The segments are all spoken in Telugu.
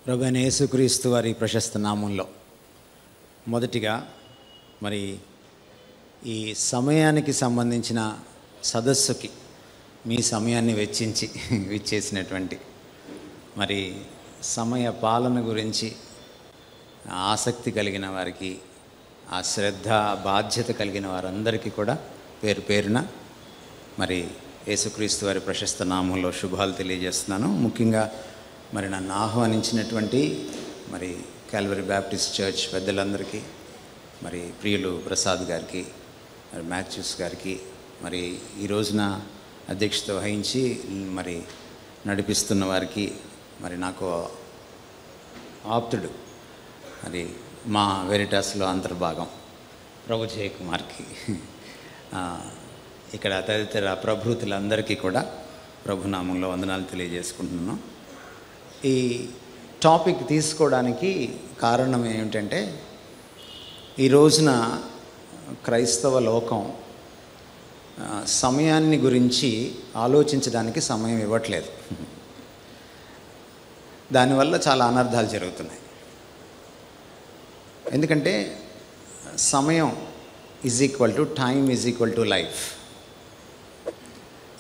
ప్రభువైన యేసుక్రీస్తు వారి ప్రశస్త నామంలో మొదటిగా మరి ఈ సమయానికి సంబంధించిన సదస్సుకి మీ సమయాన్ని వెచ్చించి విచ్చేసినటువంటి మరి సమయ పాలన గురించి ఆసక్తి కలిగిన వారికి, ఆ శ్రద్ధ బాధ్యత కలిగిన వారందరికీ కూడా పేరు పేరున మరి యేసుక్రీస్తు వారి ప్రశస్త నామంలో శుభాలు తెలియజేస్తున్నాను. ముఖ్యంగా మరి నన్ను ఆహ్వానించినటువంటి మరి కాల్వరీ బ్యాప్టిస్ట్ చర్చ్ పెద్దలందరికీ, మరి ప్రియులు ప్రసాద్ గారికి, మరి మ్యాథ్యూస్ గారికి, మరి ఈ రోజున అధ్యక్షత వహించి మరి నడిపిస్తున్న వారికి, మరి నాకు ఆప్తుడు మరి మా వెరిటాస్లో అంతర్భాగం ప్రభు జయకుమార్కి, ఇక్కడ తదితర ప్రభృతులందరికీ కూడా ప్రభునామంలో వందనాలు తెలియజేసుకుంటున్నాను. ఈ టాపిక్ తీసుకోవడానికి కారణం ఏమిటంటే, ఈ రోజున క్రైస్తవ లోకం సమయాన్ని గురించి ఆలోచించడానికి సమయం ఇవ్వట్లేదు. దానివల్ల చాలా అనర్థాలు జరుగుతున్నాయి. ఎందుకంటే సమయం is equal to time is equal to life.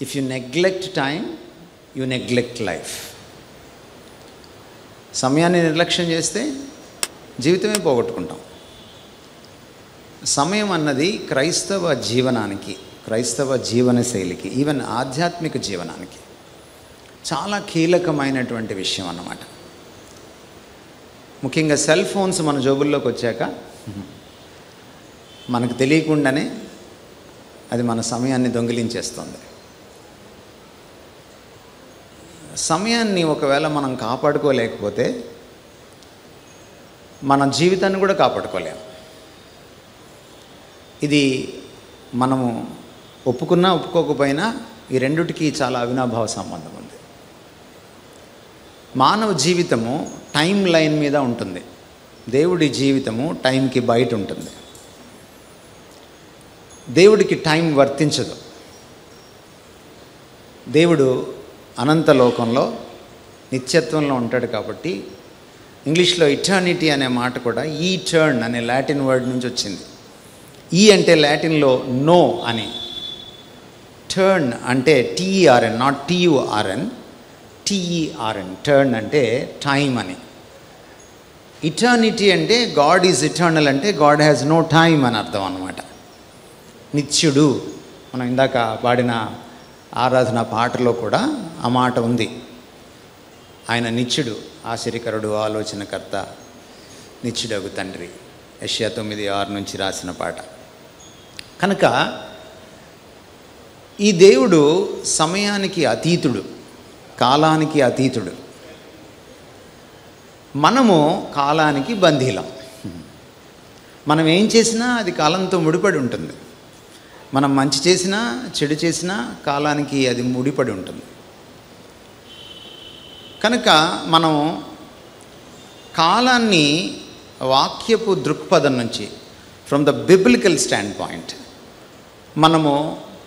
If you neglect time you neglect life. సమయాన్ని నిర్లక్ష్యం చేస్తే జీవితమే పోగొట్టుకుంటాం. సమయం అన్నది క్రైస్తవ జీవనానికి, క్రైస్తవ జీవనశైలికి, ఈవెన్ ఆధ్యాత్మిక జీవనానికి చాలా కీలకమైనటువంటి విషయం అన్నమాట. ముఖ్యంగా సెల్ ఫోన్స్ మన జోబుల్లోకి వచ్చాక మనకు తెలియకుండానే అది మన సమయాన్ని దొంగిలించేస్తుంది. సమయాన్ని ఒకవేళ మనం కాపాడుకోలేకపోతే మన జీవితాన్ని కూడా కాపాడుకోలేము. ఇది మనము ఒప్పుకున్నా ఒప్పుకోకపోయినా ఈ రెండిటికి చాలా అవినాభావ సంబంధం ఉంది. మానవ జీవితము టైం లైన్ మీద ఉంటుంది, దేవుడి జీవితము టైంకి బయట ఉంటుంది. దేవుడికి టైం వర్తించదు. దేవుడు అనంత లోకంలో నిత్యత్వంలో ఉంటాడు కాబట్టి ఇంగ్లీష్లో ఇటర్నిటీ అనే మాట కూడా ఈటర్న్ అనే లాటిన్ వర్డ్ నుంచి వచ్చింది. ఈ అంటే లాటిన్లో నో అని, టర్న్ అంటే టీఈఆర్ఎన్, నాట్ టీయుఆర్ఎన్, టీఈఆర్ఎన్, టర్న్ అంటే టైం అని. ఇటర్నిటీ అంటే గాడ్ ఈజ్ ఇటర్నల్, అంటే గాడ్ హ్యాస్ నో టైం అని అర్థం అన్నమాట. నిత్యుడు, మనం ఇందాక పాడిన ఆరాధన పాటలో కూడా ఆ మాట ఉంది. ఆయన నిత్యుడు, ఆశ్చర్యకరుడు, ఆలోచనకర్త, నిత్యుడగు తండ్రి, యెషయా 9:6 నుంచి రాసిన పాట. కనుక ఈ దేవుడు సమయానికి అతీతుడు, కాలానికి అతీతుడు. మనము కాలానికి బంధీలం. మనం ఏం చేసినా అది కాలంతో ముడిపడి ఉంటుంది. మనం మంచి చేసినా చెడు చేసినా కాలానికి అది ముడిపడి ఉంటుంది. కనుక మనం కాలాన్ని వాక్యపు దృక్పథం నుంచి, from the biblical standpoint, మనము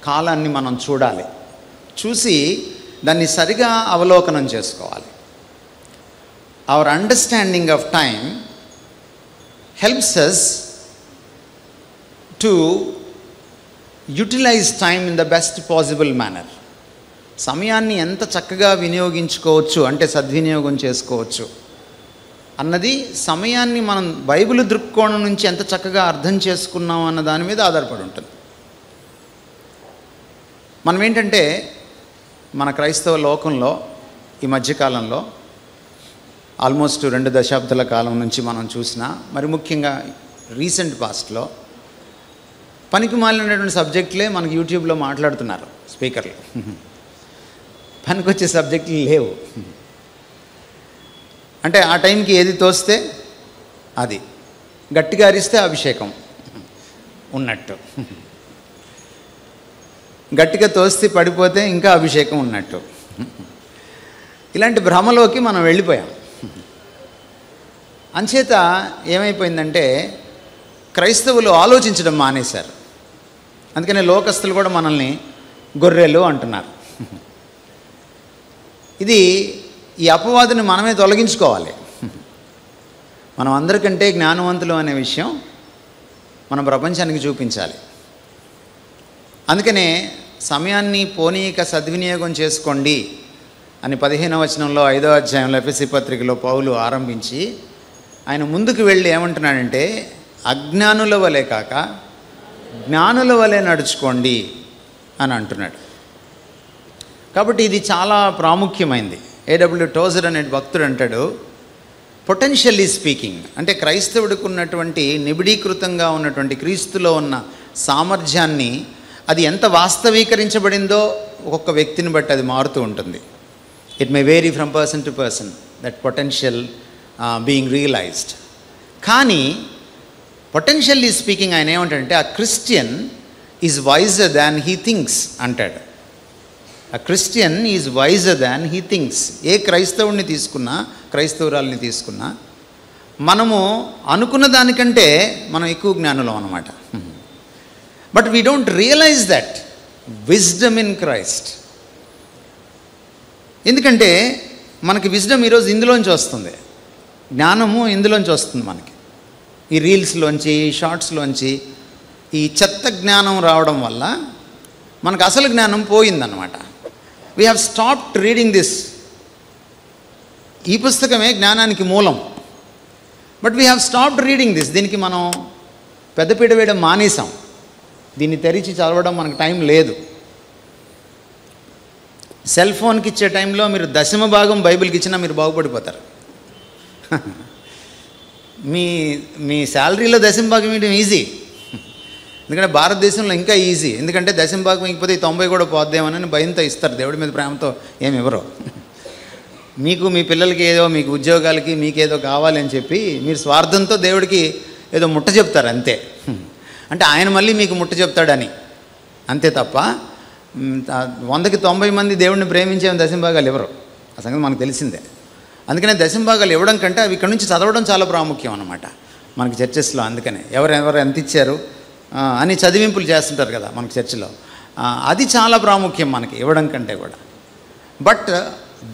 కాలాన్ని మనం చూడాలి. చూసి దాన్ని సరిగా అవలోకనం చేసుకోవాలి. Our understanding of time helps us to utilise time in the best possible manner. సమయాన్ని ఎంత చక్కగా వినియోగించుకోవచ్చు, అంటే సద్వినియోగం చేసుకోవచ్చు అన్నది సమయాన్ని మనం బైబిల్ దృక్కోణం నుంచి ఎంత చక్కగా అర్థం చేసుకున్నాం అన్న దాని మీద ఆధారపడి ఉంటుంది. మనం ఏంటంటే మన క్రైస్తవ లోకంలో ఈ మధ్యకాలంలో ఆల్మోస్ట్ 2 దశాబ్దాల కాలం నుంచి మనం చూసినా, మరి ముఖ్యంగా రీసెంట్ పాస్ట్లో పనికి మాలినటువంటి సబ్జెక్టులే మనకి యూట్యూబ్లో మాట్లాడుతున్నారు స్పీకర్లు. పనికొచ్చే సబ్జెక్టులు లేవు. అంటే ఆ టైంకి ఏది తోస్తే అది, గట్టిగా అరిస్తే అభిషేకం ఉన్నట్టు, గట్టిగా తోస్తే పడిపోతే ఇంకా అభిషేకం ఉన్నట్టు. ఇలాంటి భ్రమలోకి మనం వెళ్ళిపోయాం. అంచేత ఏమైపోయిందంటే క్రైస్తవులు ఆలోచించడం మానేశారు. అందుకనే లోకస్తులు కూడా మనల్ని గొర్రెలు అంటున్నారు. ఇది ఈ అపవాదుని మనమే తొలగించుకోవాలి. మనం అందరికంటే జ్ఞానవంతులు అనే విషయం మన ప్రపంచానికి చూపించాలి. అందుకనే సమయాన్ని పోనీక సద్వినియోగం చేసుకోండి అని 15వ వచనంలో 5వ అధ్యాయంలో ఎఫెసీ పత్రికలో పౌలు ఆరంభించి ఆయన ముందుకు వెళ్ళి ఏమంటున్నాడంటే, అజ్ఞానుల వలె కాక జ్ఞానుల వలె నడుచుకోండి అని అంటున్నాడు. కాబట్టి ఇది చాలా ప్రాముఖ్యమైంది. ఏడబ్ల్యూ టోజర్ అనే భక్తుడు అంటాడు, పొటెన్షియల్లీ స్పీకింగ్ అంటే క్రైస్తవుడికి ఉన్నటువంటి నిబిడీకృతంగా ఉన్నటువంటి క్రీస్తులో ఉన్న సామర్థ్యాన్ని అది ఎంత వాస్తవీకరించబడిందో ఒక్కొక్క వ్యక్తిని బట్టి అది మారుతూ ఉంటుంది. It may vary from person to person that potential being realised. కానీ పొటెన్షియల్లీ స్పీకింగ్ ఆయన ఏమంటాడంటే, a Christian is wiser than he thinks అంటాడు. A Christian is wiser than he thinks. ఏ క్రైస్తవుడిని తీసుకున్నా, క్రైస్తవురాల్ని తీసుకున్నా, మనము అనుకున్న దానికంటే మనం ఎక్కువ జ్ఞానులం అన్నమాట. But we don't realise that wisdom in Christ. ఎందుకంటే మనకి విజ్డమ్ ఈరోజు ఇందులోంచి వస్తుంది, జ్ఞానము ఇందులోంచి వస్తుంది మనకి. ఈ రీల్స్లోంచి, షార్ట్స్లోంచి ఈ చెత్త జ్ఞానం రావడం వల్ల మనకు అసలు జ్ఞానం పోయిందన్నమాట. We have stopped reading this. ఈ పుస్తకమే జ్ఞానానికి మూలం. But we have stopped reading this. దీనికి మనం పెద్దపీట వేయడం మానేసాం. దీన్ని తెరిచి చదవడం మనకు టైం లేదు. సెల్ ఫోన్కి ఇచ్చే టైంలో మీరు 10వ భాగం బైబిల్కి ఇచ్చినా మీరు బాగుపడిపోతారు. మీ శాలరీలో 10వ భాగం ఇవ్వడం ఈజీ. ఎందుకంటే భారతదేశంలో ఇంకా ఈజీ. ఎందుకంటే 10వ భాగం ఇకపోతే 90 కూడా పోద్దేమోనని భయంతో ఇస్తారు. దేవుడి మీద ప్రేమతో ఏమి ఇవ్వరు. మీకు మీ పిల్లలకి ఏదో, మీకు ఉద్యోగాలకి మీకేదో కావాలని చెప్పి మీరు స్వార్థంతో దేవుడికి ఏదో ముట్ట చెప్తారు అంతే. అంటే ఆయన మళ్ళీ మీకు ముట్ట చెప్తాడని అంతే తప్ప 100కి 90 మంది దేవుడిని ప్రేమించే 10వ భాగాలు ఇవ్వరు. ఆ సంగతి మనకు తెలిసిందే. అందుకనే 10వ భాగాలు ఇవ్వడం కంటే అవి ఇక్కడ నుంచి చదవడం చాలా ప్రాముఖ్యం అన్నమాట మనకి చర్చెస్లో. అందుకనే ఎవరెవరు ఎంత ఇచ్చారు అని చదివింపులు చేస్తుంటారు కదా మనకి చర్చిలో. అది చాలా ప్రాముఖ్యం మనకి ఇవ్వడం కంటే కూడా. బట్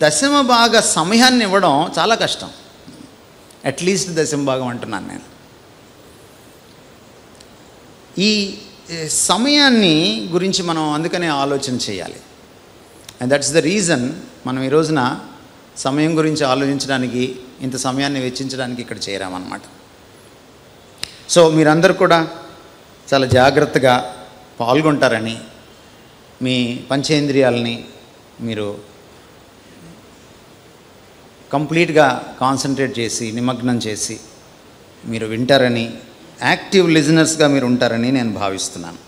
10వ భాగ సమయాన్ని ఇవ్వడం చాలా కష్టం. అట్లీస్ట్ 10వ భాగం అంటున్నాను నేను. ఈ సమయాన్ని గురించి మనం అందుకనే ఆలోచన చేయాలి. అండ్ దట్స్ ద రీజన్ మనం ఈ రోజున సమయం గురించి ఆలోచించడానికి, ఇంత సమయాన్ని వెచ్చించడానికి ఇక్కడ చేరామన్నమాట. సో మీరందరూ కూడా చాలా జాగ్రత్తగా పాల్గొంటారని, మీ పంచేంద్రియాలని మీరు కంప్లీట్గా కాన్సన్ట్రేట్ చేసి, నిమగ్నం చేసి మీరు వింటారని, యాక్టివ్ లిజనర్స్గా మీరు ఉంటారని నేను భావిస్తున్నాను.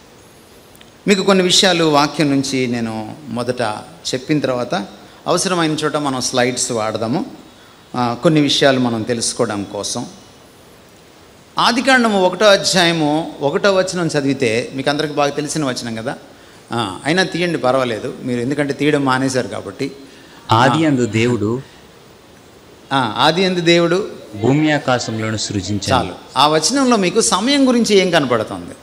మీకు కొన్ని విషయాలు వాక్యం నుంచి నేను మొదట చెప్పిన తర్వాత అవసరమైన చోట మనం స్లైడ్స్ వాడదాము. కొన్ని విషయాలు మనం తెలుసుకోవడం కోసం. ఆదికాండము 1వ అధ్యాయము 1వ వచనం చదివితే మీకు అందరికీ బాగా తెలిసిన వచనం కదా. అయినా తీయండి, పర్వాలేదు. మీరు ఎందుకంటే తీయడం మానేశారు కాబట్టి. ఆది అందు దేవుడు భూమి ఆకాశంలోను సృజించాడు. చాలు. ఆ వచనంలో మీకు సమయం గురించి ఏం కనపడుతుంది?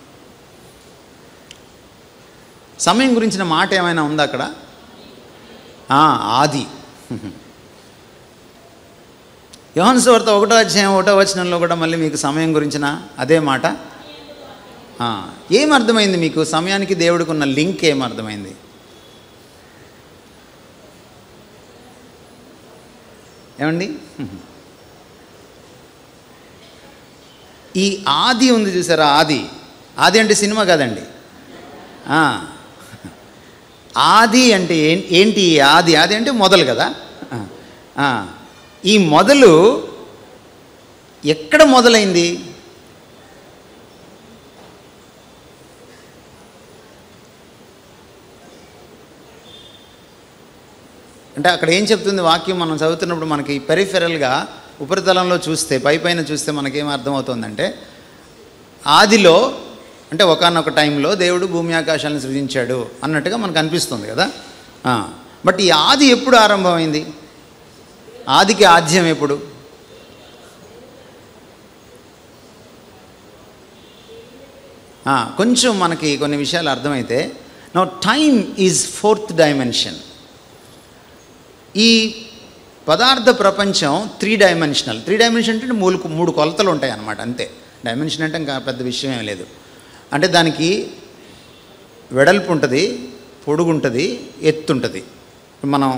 సమయం గురించిన మాట ఏమైనా ఉందా అక్కడ? ఆది. యోహాను సువార్త 1వ అధ్యాయం 1వ వచనంలో కూడా మళ్ళీ మీకు సమయం గురించిన అదే మాట. ఏమర్థమైంది మీకు? సమయానికి దేవుడికి ఉన్న లింక్ ఏమర్థమైంది? ఏమండి? ఈ ఆది ఉంది చూసారా? ఆది అంటే సినిమా కాదండి. ఆది అంటే ఏంటి? ఆది అంటే మొదలు కదా. ఈ మొదలు ఎక్కడ మొదలైంది? అంటే అక్కడ ఏం చెప్తుంది వాక్యం? మనం చదువుతున్నప్పుడు మనకి పెరిఫెరల్గా ఉపరితలంలో చూస్తే, పైపైన చూస్తే మనకేం అర్థమవుతుందంటే, ఆదిలో అంటే ఒకానొక టైంలో దేవుడు భూమి ఆకాశాలను సృజించాడు అన్నట్టుగా మనకు అనిపిస్తుంది కదా. బట్ ఈ ఆది ఎప్పుడు ఆరంభమైంది? ఆదికి ఆద్యం ఎప్పుడు? కొంచెం మనకి కొన్ని విషయాలు అర్థమైతే, now time is 4th dimension. ఈ పదార్థ ప్రపంచం 3 డైమెన్షనల్. 3 డైమెన్షన్ అంటే 3 కొలతలు ఉంటాయి అన్నమాట, అంతే. డైమెన్షన్ అంటే ఇంకా పెద్ద విషయం ఏం లేదు. అంటే దానికి వెడల్పు ఉంటుంది, పొడుగు ఉంటుంది, ఎత్తు ఉంటుంది. మనం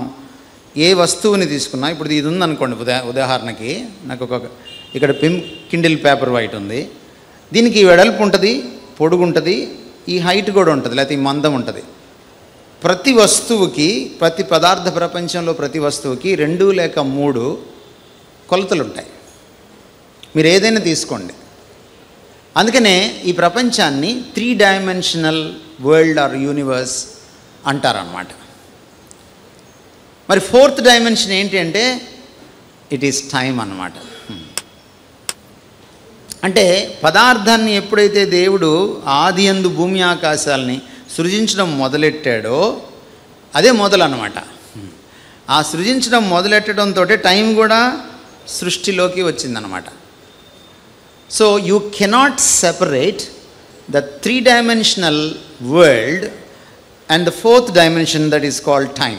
ఏ వస్తువుని తీసుకున్నా, ఇప్పుడు ఇది ఉందనుకోండి, ఉదాహరణకి నాకు ఇక్కడ కిండిల్ పేపర్ వైట్ ఉంది. దీనికి వెడల్పు ఉంటుంది, పొడుగు ఉంటుంది, ఈ హైట్ కూడా ఉంటుంది, లేకపోతే ఈ మందం ఉంటుంది. ప్రతి వస్తువుకి, ప్రతి పదార్థ ప్రపంచంలో ప్రతి వస్తువుకి 2 లేక 3 కొలతలు ఉంటాయి. మీరు ఏదైనా తీసుకోండి. అందుకనే ఈ ప్రపంచాన్ని 3 డైమెన్షనల్ వరల్డ్ ఆర్ యూనివర్స్ అంటారన్నమాట. మరి 4th డైమెన్షన్ ఏంటి అంటే ఇట్ ఈస్ టైం అన్నమాట. అంటే పదార్థాన్ని ఎప్పుడైతే దేవుడు ఆది యందు భూమి ఆకాశాలని సృజించడం మొదలెట్టాడో అదే మొదలన్నమాట. ఆ సృజించడం మొదలెట్టడంతో టైం కూడా సృష్టిలోకి వచ్చిందనమాట. So you cannot separate the 3 dimensional world and the 4th dimension that is called time.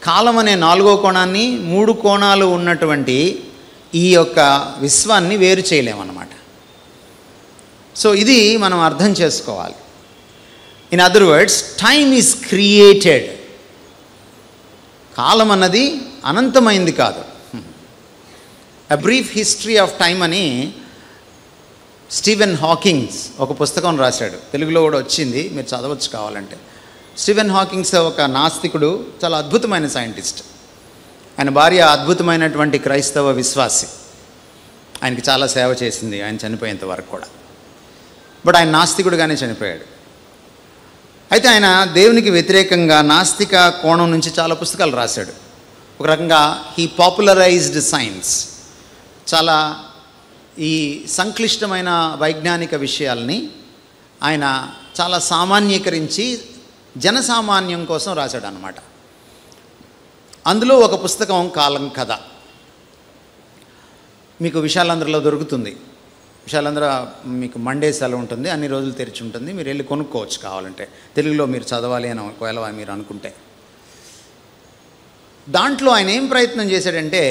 కాలం అనే 4వ కోణాన్ని, 3 కోణాలు ఉన్నటువంటి ఈ యొక్క విశ్వాన్ని వేరు చేయలేమన్నమాట. సో ఇది మనం అర్థం చేసుకోవాలి. In other words, time is created. కాలం అన్నది అనంతమైంది కాదు. A brief history of time అని స్టీవెన్ హాకింగ్స్ ఒక పుస్తకం రాశాడు. తెలుగులో కూడా వచ్చింది, మీరు చదవచ్చు కావాలంటే. స్టీవెన్ హాకింగ్స్ ఒక నాస్తికుడు, చాలా అద్భుతమైన సైంటిస్ట్. ఆయన భార్య అద్భుతమైనటువంటి క్రైస్తవ విశ్వాసి. ఆయనకి చాలా సేవ చేసింది ఆయన చనిపోయేంత వరకు కూడా. బట్ ఆయన నాస్తికుడుగానే చనిపోయాడు. అయితే ఆయన దేవునికి వ్యతిరేకంగా నాస్తిక కోణం నుంచి చాలా పుస్తకాలు రాశాడు. ఒక రకంగా హీ పాపులరైజ్డ్ సైన్స్. చాలా ఈ సంక్లిష్టమైన వైజ్ఞానిక విషయాల్ని ఆయన చాలా సామాన్యీకరించి జనసామాన్యం కోసం రాశాడు అన్నమాట. అందులో ఒక పుస్తకం కాలం కథ. మీకు విశాలాంధ్రలో దొరుకుతుంది. విశాలాంధ్ర మీకు మండే సెలవు ఉంటుంది, అన్ని రోజులు తెరిచి ఉంటుంది, మీరు వెళ్ళి కొనుక్కోవచ్చు కావాలంటే, తెలుగులో మీరు చదవాలి అని ఒకవేళ మీరు అనుకుంటే. దాంట్లో ఆయన ఏం ప్రయత్నం చేశాడంటే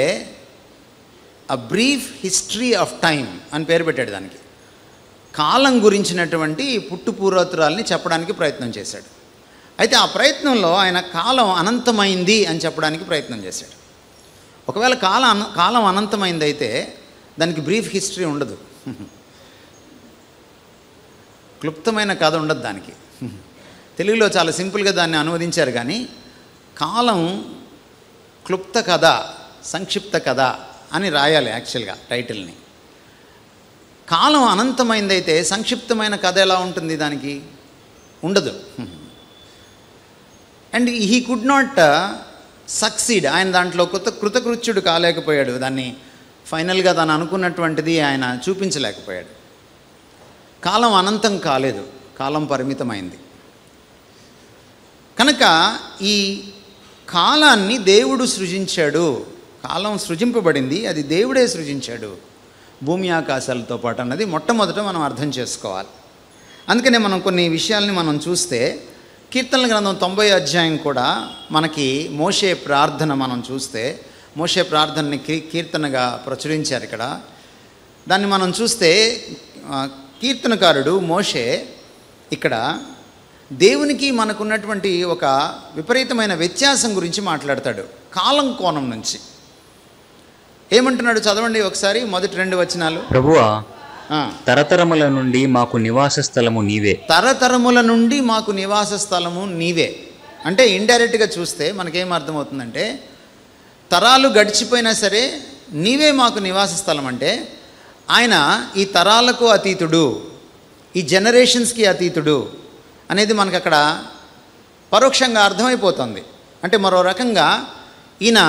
a brief history of time అని పేరు పెట్టాడు దానికి. కాలం గురించినటువంటి పుట్టుపూర్వోత్తరాల్ని చెప్పడానికి ప్రయత్నం చేశాడు. అయితే ఆ ప్రయత్నంలో ఆయన కాలం అనంతమైంది అని చెప్పడానికి ప్రయత్నం చేశాడు. ఒకవేళ కాలం అనంతమైంది అయితే దానికి బ్రీఫ్ హిస్టరీ ఉండదు, క్లుప్తమైన కథ ఉండదు దానికి. తెలుగులో చాలా సింపుల్గా దాన్ని అనువదించారు, కానీ కాలం క్లుప్త కథ, సంక్షిప్త కథ అని రాయాలి యాక్చువల్గా టైటిల్ని. కాలం అనంతమైందైతే సంక్షిప్తమైన కథ ఎలా ఉంటుంది? దానికి ఉండదు. And he could not succeed. ఆయన దాంట్లో కృతకృత్యుడు కాలేకపోయాడు. దాన్ని ఫైనల్గా తను అనుకున్నటువంటిది ఆయన చూపించలేకపోయాడు. కాలం అనంతం కాలేదు, కాలం పరిమితమైంది. కనుక ఈ కాలాన్ని దేవుడు సృజించాడు. కాలం సృజింపబడింది, అది దేవుడే సృజించాడు భూమి ఆకాశాలతో పాటు అన్నది మొట్టమొదట మనం అర్థం చేసుకోవాలి. అందుకనే మనం కొన్ని విషయాల్ని మనం చూస్తే కీర్తనల గ్రంథం 90వ అధ్యాయం కూడా మనకి మోషే ప్రార్థన మనం చూస్తే, మోషే ప్రార్థనని కీర్తనగా ప్రచురించారు ఇక్కడ. దాన్ని మనం చూస్తే కీర్తనకారుడు మోషే ఇక్కడ దేవునికి మనకున్నటువంటి ఒక విపరీతమైన వ్యత్యాసం గురించి మాట్లాడతాడు కాలం కోణం నుంచి. ఏమంటున్నాడు చదవండి ఒకసారి, మొదటి 2 వచనాలు. ప్రభువా, తరతరముల నుండి మాకు నివాస స్థలము నీవే. తరతరముల నుండి మాకు నివాస స్థలము నీవే అంటే ఇండైరెక్ట్గా చూస్తే మనకేం అర్థమవుతుందంటే, తరాలు గడిచిపోయినా సరే నీవే మాకు నివాస స్థలం అంటే ఆయన ఈ తరాలకు అతీతుడు, ఈ జనరేషన్స్కి అతీతుడు అనేది మనకు అక్కడ పరోక్షంగా అర్థమైపోతుంది. అంటే మరో రకంగా ఈయన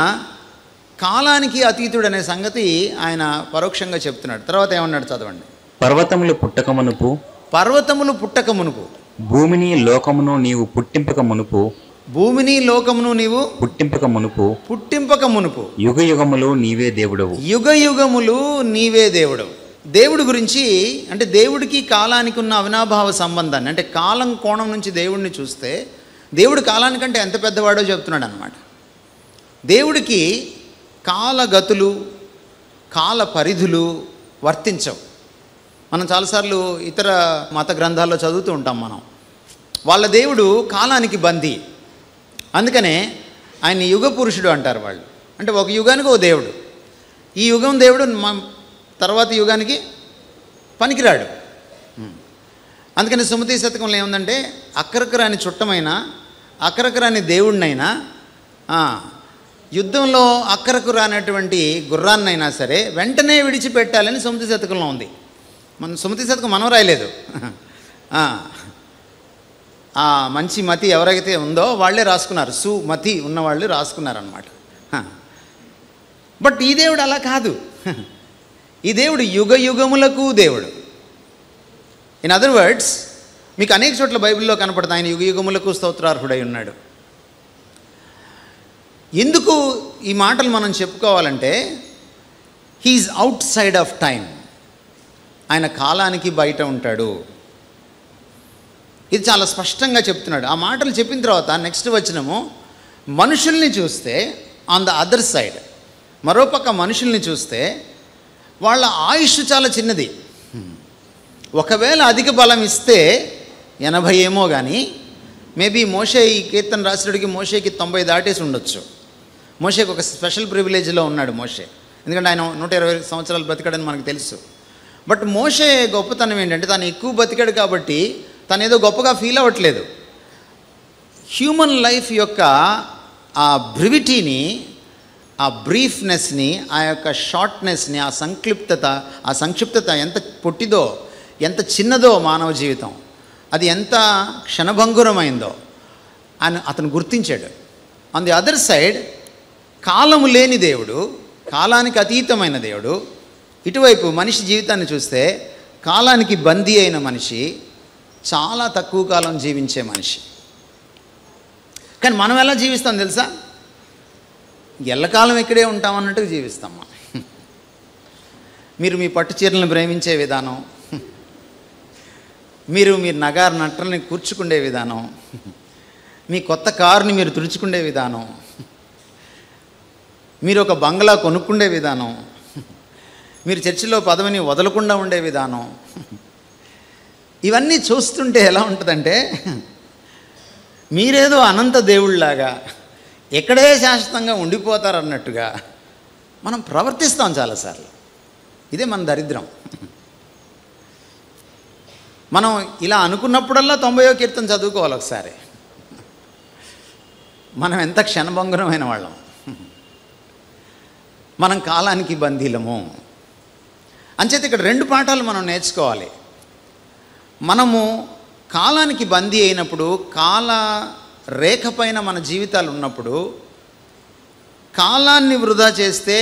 కాలానికి అతీతుడు అనే సంగతి ఆయన పరోక్షంగా చెప్తున్నాడు. తర్వాత ఏమన్నాడు చదవండి. పర్వతములు పుట్టకమునుపు, పర్వతములు పుట్టకమునుపు, భూమిని లోకమును నీవు పుట్టింపక మునుపు, భూమిని లోకమును నీవు పుట్టింపక మునుపు, పుట్టింపక మునుపు, యుగ యుగములు నీవే దేవుడవు. యుగ యుగములు నీవే దేవుడవు. దేవుడి గురించి అంటే దేవుడికి కాలానికి ఉన్న అవినాభావ సంబంధాన్ని, అంటే కాలం కోణం నుంచి దేవుడిని చూస్తే దేవుడు కాలానికంటే ఎంత పెద్దవాడో చెప్తున్నాడు అనమాట. దేవుడికి కాలగతులు, కాల పరిధులు వర్తించవు. మనం చాలాసార్లు ఇతర మత గ్రంథాల్లో చదువుతూ ఉంటాం మనం. వాళ్ళ దేవుడు కాలానికి బందీ. అందుకనే ఆయన యుగ పురుషుడు అంటారు వాళ్ళు. అంటే ఒక యుగానికి ఓ దేవుడు. ఈ యుగం దేవుడు తర్వాత యుగానికి పనికిరాడు. అందుకని సుమతి శతకంలో ఏముందంటే, అక్కరకు రాని చుట్టమైనా, అక్కరకు రాని దేవుడినైనా, యుద్ధంలో అక్కరకు రానటువంటి గుర్రాన్నైనా సరే వెంటనే విడిచిపెట్టాలని సుమతి శతకంలో ఉంది. మన సుమతి శతకం మనం రాయలేదు. మంచి మతి ఎవరైతే ఉందో వాళ్ళే రాసుకున్నారు, సుమతి ఉన్నవాళ్ళు రాసుకున్నారనమాట. బట్ ఈ దేవుడు అలా కాదు. ఈ దేవుడు యుగ యుగములకు దేవుడు. ఇన్ అదర్ వర్డ్స్, మీకు అనేక చోట్ల బైబిల్లో కనపడుతుంది ఆయన యుగ యుగములకు స్తోత్రార్హుడై ఉన్నాడు. ఎందుకు ఈ మాటలు మనం చెప్పుకోవాలంటే, he is outside of time. ఆయన కాలానికి బయట ఉంటాడు. ఇది చాలా స్పష్టంగా చెప్తున్నాడు. ఆ మాటలు చెప్పిన తర్వాత నెక్స్ట్ వచనము, మనుషుల్ని చూస్తే ఆన్ ద అదర్ సైడ్, మరోపక్క మనుషుల్ని చూస్తే వాళ్ళ ఆయుష్ చాలా చిన్నది. ఒకవేళ అధిక బలం ఇస్తే 80 ఏమో కానీ, మేబీ మోషే ఈ కీర్తన రాసినడికి మోషేకి 90 దాటేసి ఉండొచ్చు. మోషేకి ఒక స్పెషల్ ప్రివిలేజ్లో ఉన్నాడు మోషే, ఎందుకంటే ఆయన 120 సంవత్సరాలు బతికాడని మనకు తెలుసు. బట్ మోషే గొప్పతనం ఏంటంటే, తను ఎక్కువ బతికాడు కాబట్టి తను ఏదో గొప్పగా ఫీల్ అవ్వట్లేదు. హ్యూమన్ లైఫ్ యొక్క ఆ బ్రివిటీని, ఆ బ్రీఫ్నెస్ని, ఆ యొక్క షార్ట్నెస్ని, ఆ సంక్షిప్తత ఎంత పొట్టిదో, ఎంత చిన్నదో మానవ జీవితం, అది ఎంత క్షణభంగురమైందో అని అతను గుర్తించాడు. ఆన్ ది అదర్ సైడ్, కాలము లేని దేవుడు, కాలానికి అతీతమైన దేవుడు. ఇటువైపు మనిషి జీవితాన్ని చూస్తే కాలానికి బందీ అయిన మనిషి, చాలా తక్కువ కాలం జీవించే మనిషి. కానీ మనం ఎలా జీవిస్తాం తెలుసా? ఎల్లకాలం ఇక్కడే ఉంటామన్నట్టుగా జీవిస్తాం. మీరు మీ పట్టు చీరలను ప్రేమించే విధానం, మీరు నగారు నట్టల్ని కూర్చుకుండే విధానం, మీ కొత్త కారుని మీరు తుడుచుకుండే విధానం, మీరు ఒక బంగ్లా కొనుక్కుండే విధానం, మీరు చర్చిలో పదవిని వదలకుండా ఉండే విధానం, ఇవన్నీ చూస్తుంటే ఎలా ఉంటుందంటే, మీరేదో అనంత దేవుళ్ళలాగా ఎక్కడే శాశ్వతంగా ఉండిపోతారన్నట్టుగా మనం ప్రవర్తిస్తాం చాలాసార్లు. ఇదే మన దరిద్రం. మనం ఇలా అనుకున్నప్పుడల్లా 90వ కీర్తన చదువుకోవాలి ఒకసారి. మనం ఎంత క్షణభంగురమైన వాళ్ళం. మనం కాలానికి బందీలము. అంచేత ఇక్కడ 2 పాఠాలు మనం నేర్చుకోవాలి. మనము కాలానికి బందీ అయినప్పుడు, కాల రేఖ పైన మన జీవితాలు ఉన్నప్పుడు, కాలాన్ని వృధా చేస్తే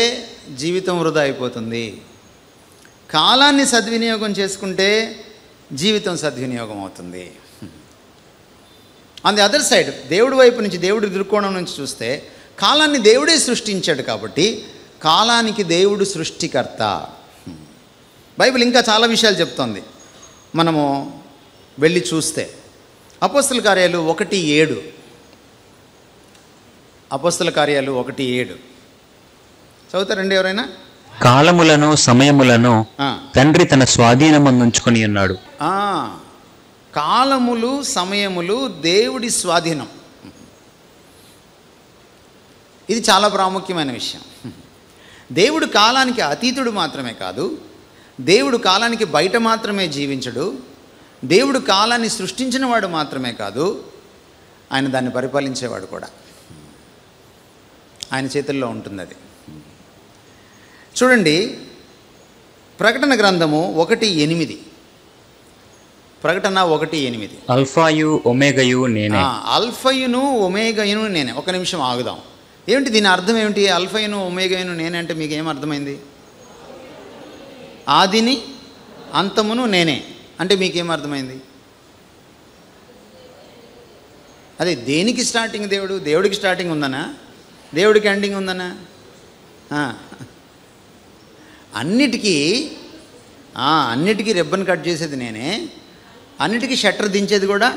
జీవితం వృధా అయిపోతుంది. కాలాన్ని సద్వినియోగం చేసుకుంటే జీవితం సద్వినియోగం అవుతుంది. ఆన్ ది అదర్ సైడ్, దేవుడి వైపు నుంచి, దేవుడి దృక్కోణం నుంచి చూస్తే, కాలాన్ని దేవుడే సృష్టించాడు కాబట్టి కాలానికి దేవుడు సృష్టికర్త. బైబిల్ ఇంకా చాలా విషయాలు చెప్తోంది. మనము వెళ్ళి చూస్తే అపోస్తల కార్యాలు 1:7, అపోస్తల కార్యాలు 1:7 చదువుతారండి ఎవరైనా? కాలములను సమయములను తండ్రి తన స్వాధీనమందుంచుకొని ఉన్నాడు. కాలములు సమయములు దేవుడి స్వాధీనం. ఇది చాలా ప్రాముఖ్యమైన విషయం. దేవుడు కాలానికి అతీతుడు మాత్రమే కాదు, దేవుడు కాలానికి బయట మాత్రమే జీవించడు, దేవుడు కాలాన్ని సృష్టించిన వాడు మాత్రమే కాదు, ఆయన దాన్ని పరిపాలించేవాడు కూడా. ఆయన చేతుల్లో ఉంటుంది అది. చూడండి, ప్రకటన గ్రంథము 1:8, ప్రకటన 1:8. అల్ఫాయు ఒమేగయు నేనే. అల్ఫయును ఒమేగయును నేనే. ఒక నిమిషం ఆగుదాం. ఏమిటి దీని అర్థం ఏమిటి? అల్ఫయును ఒమేగయును నేనే అంటే మీకు ఏం అర్థమైంది? ఆదిని అంతమును నేనే అంటే మీకేం అర్థమైంది? అదే, దేనికి స్టార్టింగ్ దేవుడు? దేవుడికి స్టార్టింగ్ ఉందనా? దేవుడికి ఎండింగ్ ఉందనా? అన్నిటికీ రిబ్బన్ కట్ చేసేది నేనే, అన్నిటికీ షట్టర్ దించేది కూడా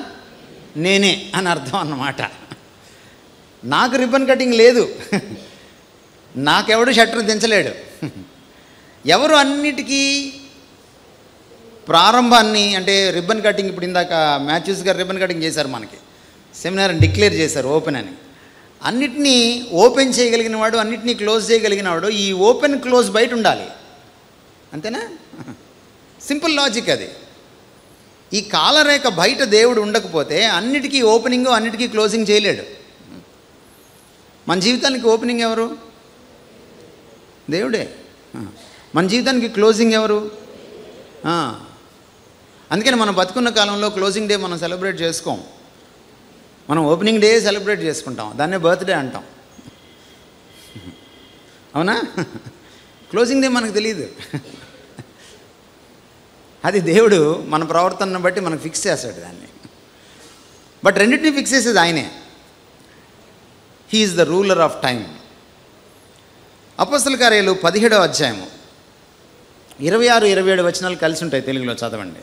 నేనే అని అర్థం అన్నమాట. నాకు రిబ్బన్ కటింగ్ లేదు, నాకెవడు షట్టర్ దించలేడు. ఎవరు అన్నిటికీ ప్రారంభాన్ని, అంటే రిబ్బన్ కటింగ్, ఇప్పుడు ఇందాక మ్యాథ్యూస్ గారు రిబ్బన్ కటింగ్ చేశారు, మనకి సెమినార్ డిక్లేర్ చేశారు ఓపెన్ అని. అన్నిటినీ ఓపెన్ చేయగలిగిన వాడు, అన్నిటినీ క్లోజ్ చేయగలిగిన వాడు ఈ ఓపెన్ క్లోజ్ బయట ఉండాలి. అంతేనా? సింపుల్ లాజిక్ అది. ఈ కాలరేఖ బయట దేవుడు ఉండకపోతే అన్నిటికీ ఓపెనింగ్, అన్నిటికీ క్లోజింగ్ చేయలేడు. మన జీవితానికి ఓపెనింగ్ ఎవరు? దేవుడే. మన జీవితానికి క్లోజింగ్ ఎవరు? అందుకని మనం బతుకున్న కాలంలో క్లోజింగ్ డే మనం సెలబ్రేట్ చేసుకోం. మనం ఓపెనింగ్ డే సెలబ్రేట్ చేసుకుంటాం, దాన్నే బర్త్డే అంటాం. అవునా? క్లోజింగ్ డే మనకు తెలియదు. అది దేవుడు మన ప్రవర్తనను బట్టి మనకు ఫిక్స్ చేస్తాడు దాన్ని. బట్ రెండింటినీ ఫిక్స్ చేసేది ఆయనే. He is the ruler of time. అపోస్తల కార్యాలు 17వ అధ్యాయము 26-27 వచనాలు కలిసి ఉంటాయి, తెలుగులో చదవండి.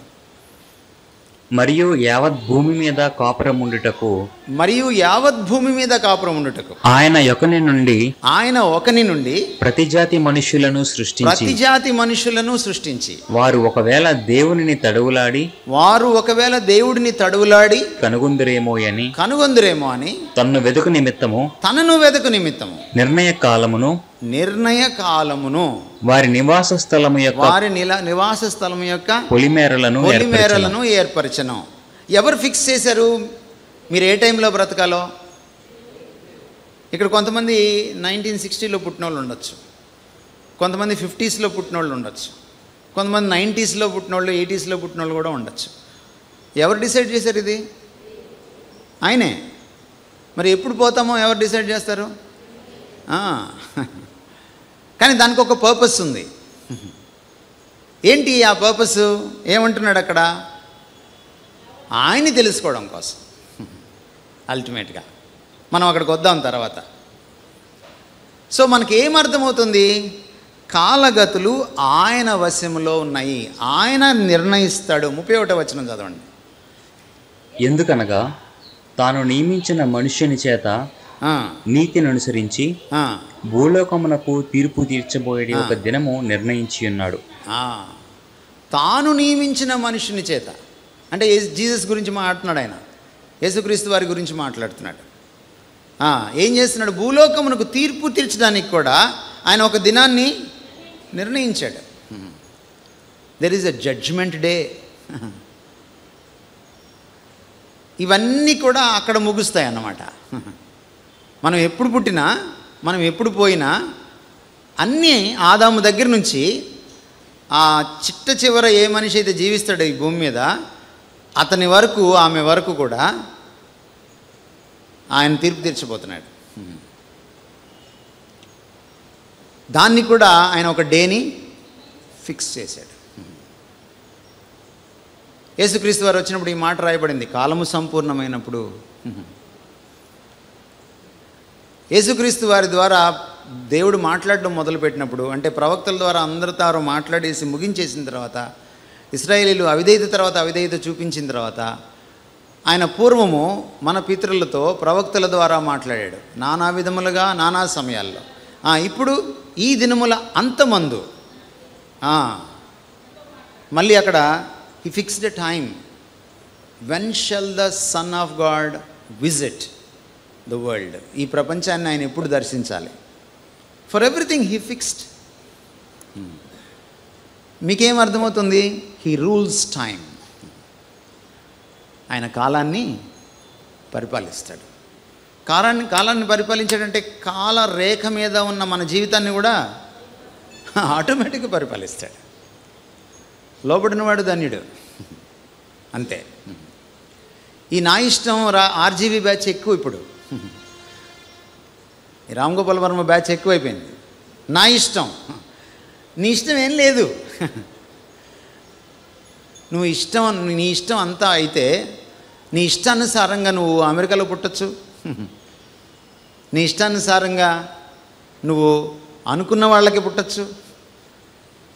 మరియు యావత్ భూమి మీద కాపురం ఉండుటకు ఆయన ఒకని నుండి ప్రతి జాతి మనుషులను సృష్టించి వారు ఒకవేళ దేవుడిని తడువులాడి కనుగొందురేమో అని తనను వెదుకు నిమిత్తము నిర్ణయ కాలమును వారి నివాస స్థలము యొక్క పొలిమేరలను ఏర్పరచను. ఎవరు ఫిక్స్ చేశారు మీరు ఏ టైంలో బ్రతకాలో? ఇక్కడ కొంతమంది 1960లో పుట్టిన వాళ్ళు ఉండొచ్చు, కొంతమంది 50sలో పుట్టిన వాళ్ళు ఉండొచ్చు, కొంతమంది 90sలో పుట్టిన వాళ్ళు, 80sలో పుట్టిన వాళ్ళు కూడా ఉండొచ్చు. ఎవరు డిసైడ్ చేశారు ఇది? ఆయనే. మరి ఎప్పుడు పోతామో ఎవరు డిసైడ్ చేస్తారు? కానీ దానికి ఒక పర్పస్ ఉంది. ఏంటి ఆ పర్పస్? ఏమంటున్నాడు అక్కడ? ఆయన్ని తెలుసుకోవడం కోసం. అల్టిమేట్గా మనం అక్కడికి వద్దాం తర్వాత. సో మనకి ఏమర్థమవుతుంది? కాలగతులు ఆయన వశంలో ఉన్నాయి, ఆయన నిర్ణయిస్తాడు. 31వ వచనం చదవండి. ఎందుకనగా తాను నియమించిన మనుష్యుని చేత నీతిని అనుసరించి భూలోకమునకు తీర్పు తీర్చబోయే ఒక దినము నిర్ణయించి ఉన్నాడు. తాను నియమించిన మనుషుని చేత అంటే జీసస్ గురించి మాట్లాడుతున్నాడు ఆయన, యేసుక్రీస్తు వారి గురించి మాట్లాడుతున్నాడు. ఏం చేస్తున్నాడు? భూలోకమునకు తీర్పు తీర్చడానికి కూడా ఆయన ఒక దినాన్ని నిర్ణయించాడు. There is a judgement day. ఇవన్నీ కూడా అక్కడ ముగుస్తాయి అన్నమాట. మనం ఎప్పుడు పుట్టినా, మనం ఎప్పుడు పోయినా, అన్నీ ఆదాము దగ్గర నుంచి ఆ చిట్ట చివర ఏ మనిషి అయితే జీవిస్తాడో ఈ భూమి మీద, అతని వరకు, ఆమె వరకు కూడా ఆయన తీర్పు తీర్చబోతున్నాడు. దాన్ని కూడా ఆయన ఒక డేని ఫిక్స్ చేశాడు. యేసుక్రీస్తు వారు వచ్చినప్పుడు ఈ మాట రాయబడింది, కాలము సంపూర్ణమైనప్పుడు. యేసుక్రీస్తు వారి ద్వారా దేవుడు మాట్లాడడం మొదలుపెట్టినప్పుడు, అంటే ప్రవక్తల ద్వారా అందరి తారు మాట్లాడేసి ముగించేసిన తర్వాత, ఇశ్రాయేలీలు అవిధేయత తర్వాత అవిధేయత చూపించిన తర్వాత, ఆయన పూర్వము మన పితరులతో ప్రవక్తల ద్వారా మాట్లాడాడు నానా విధములుగా, నానా సమయాల్లో. ఇప్పుడు ఈ దినముల అంతమందు మళ్ళీ అక్కడ he fixed a time. When shall the son of God visit the world? ఈ ప్రపంచాన్ని ఆయన ఎప్పుడు దర్శించాలి? For everything he fixed. మీకేం అర్థమవుతుంది? He rules time. ఆయన కాలాన్ని పరిపాలిస్తాడు. కాలాన్ని పరిపాలించాడంటే కాల రేఖ మీద ఉన్న మన జీవితాన్ని కూడా ఆటోమేటిక్గా పరిపాలిస్తాడు. లోబడినవాడు ధన్యుడు. అంతే. ఈ నా ఇష్టం ఆర్జీవీ బ్యాచ్ ఎక్కువ. ఇప్పుడు ఈ రామ్ గోపాల్ వర్మ బ్యాచ్ ఎక్కువైపోయింది. నా ఇష్టం. నీ ఇష్టం ఏం లేదు. నీ ఇష్టం అంతా అయితే నీ ఇష్టానుసారంగా నువ్వు అమెరికాలో పుట్టచ్చు, నీ ఇష్టానుసారంగా నువ్వు అనుకున్న వాళ్ళకి పుట్టచ్చు,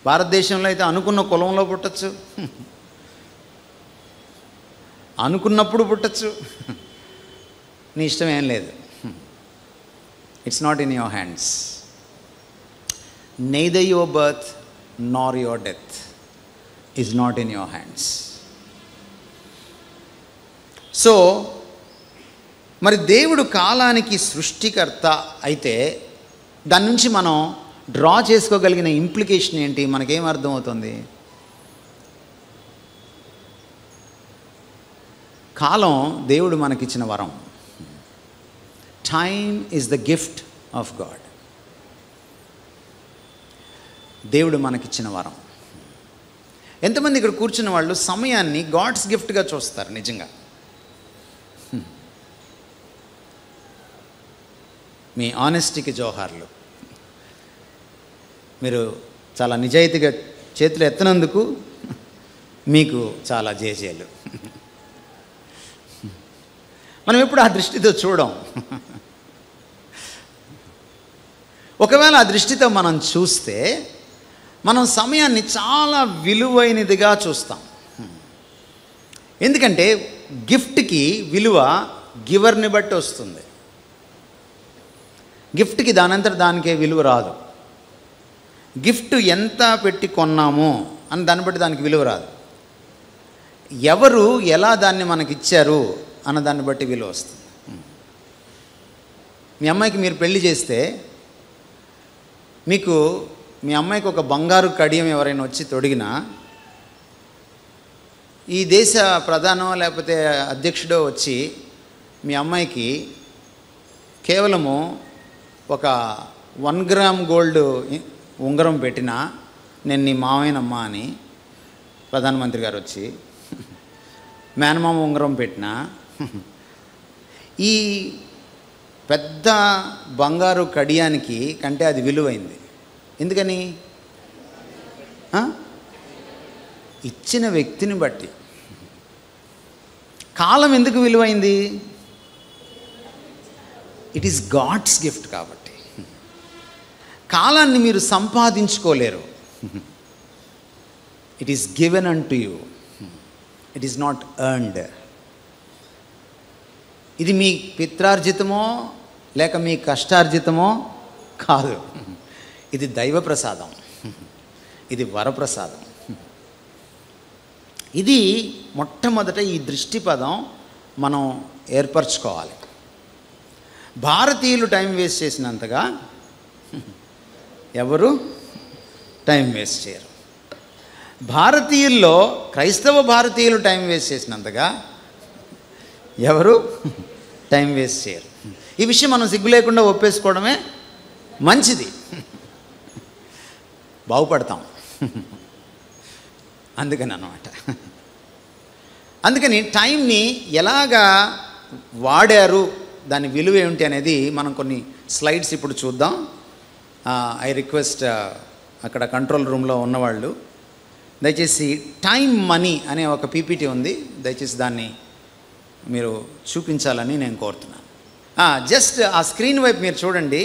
భారతదేశంలో అయితే అనుకున్న కులంలో పుట్టచ్చు, అనుకున్నప్పుడు పుట్టచ్చు. నీ ఇష్టం ఏం లేదు. It's not in your hands. neither your birth nor your death is not in your hands. So మరి దేవుడు కాలానికి సృష్టికర్త అయితే దాని నుంచి మనం డ్రా చేసుకోగలిగిన ఇంప్లికేషన్ ఏంటి? మనకేం అర్థమవుతుంది? కాలం దేవుడు మనకిచ్చిన వరం. Time is the gift of God. దేవుడు మనకిచ్చిన వరం. ఎంతమంది ఇక్కడ కూర్చున్న వాళ్ళు సమయాన్ని గాడ్స్ గిఫ్ట్గా చూస్తారు? నిజంగా మీ ఆనెస్టీకి జోహార్లు. మీరు చాలా నిజాయితీగా చేతులు ఎత్తనందుకు మీకు చాలా జేజేలు. మనం ఎప్పుడు ఆ దృష్టితో చూడం. ఒకవేళ ఆ దృష్టితో మనం చూస్తే మనం సమయాన్ని చాలా విలువైనదిగా చూస్తాం. ఎందుకంటే గిఫ్ట్కి విలువ గివర్ని బట్టి వస్తుంది. గిఫ్ట్కి దానంతట దానికే విలువ రాదు. గిఫ్ట్ ఎంత పెట్టి కొన్నామో అని దాన్ని బట్టి దానికి విలువ రాదు. ఎవరు ఎలా దాన్ని మనకిచ్చారు అన్న దాన్ని బట్టి విలువ వస్తుంది. మీ అమ్మాయికి మీరు పెళ్లి చేస్తే మీకు మీ అమ్మాయికి ఒక బంగారు కడియం ఎవరైనా వచ్చి తొడిగినా, ఈ దేశ ప్రధానో లేకపోతే అధ్యక్షుడో వచ్చి మీ అమ్మాయికి కేవలము ఒక 1 గ్రామ్ గోల్డ్ ఉంగరం పెట్టినా, నేను నీ మావయ్యనమ్మా అని ప్రధానమంత్రి గారు వచ్చి మేనమామ ఉంగరం పెట్టినా, ఈ పెద్ద బంగారు కడియానికి కంటే అది విలువైంది. ఎందుకని? ఇచ్చిన వ్యక్తిని బట్టి. కాలం ఎందుకు విలువైంది? ఇట్ ఈస్ గాడ్స్ గిఫ్ట్ కాబట్టి. కాలాన్ని మీరు సంపాదించుకోలేరు. It is given unto you. It is not earned. ఇది మీ పిత్రార్జితమో లేక మీ కష్టార్జితమో కాదు. ఇది దైవ ప్రసాదం. ఇది వరప్రసాదం. ఇది మొట్టమొదట ఈ దృష్టి పదం మనం ఏర్పరచుకోవాలి. భారతీయులు టైం వేస్ట్ చేసినంతగా ఎవరు టైం వేస్ట్ చేయరు. భారతీయుల్లో క్రైస్తవ భారతీయులు టైం వేస్ట్ చేసినంతగా ఎవరు టైం వేస్ట్ చేయరు. ఈ విషయం మనం సిగ్గు లేకుండా ఒప్పేసుకోవడమే మంచిది. బాగుపడతాం అందుకని అన్నమాట. అందుకని టైంని ఎలాగా వాడారు, దాని విలువ ఏమిటి అనేది మనం కొన్ని స్లైడ్స్ ఇప్పుడు చూద్దాం. ఐ రిక్వెస్ట్ అక్కడ కంట్రోల్ రూమ్లో ఉన్నవాళ్ళు దయచేసి టైం మనీ అనే ఒక పీపీటీ ఉంది, దయచేసి దాన్ని మీరు చూపించాలని నేను కోరుతున్నాను. జస్ట్ ఆ స్క్రీన్ వైపు మీరు చూడండి.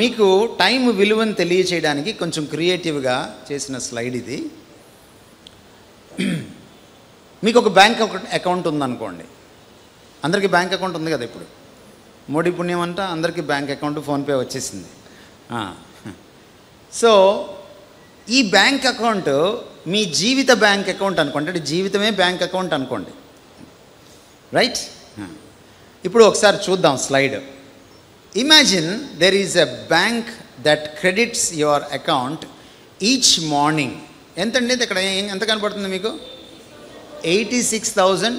మీకు టైం విలువను తెలియచేయడానికి కొంచెం క్రియేటివ్గా చేసిన స్లైడ్ ఇది. మీకు ఒక బ్యాంక్ అకౌంట్ ఉందనుకోండి. అందరికీ బ్యాంక్ అకౌంట్ ఉంది కదా ఇప్పుడు. మోడీ పుణ్యం అంట అందరికీ బ్యాంక్ అకౌంట్, ఫోన్పే వచ్చేసింది. సో ఈ బ్యాంక్ అకౌంట్ మీ జీవిత బ్యాంక్ అకౌంట్ అనుకోండి. అంటే జీవితమే బ్యాంక్ అకౌంట్ అనుకోండి, రైట్? ఇప్పుడు ఒకసారి చూద్దాం slide. Imagine there is a bank that credits your account each morning. ఎంతండి ఇక్కడ ఎంత కనపడుతుంది మీకు? 86,000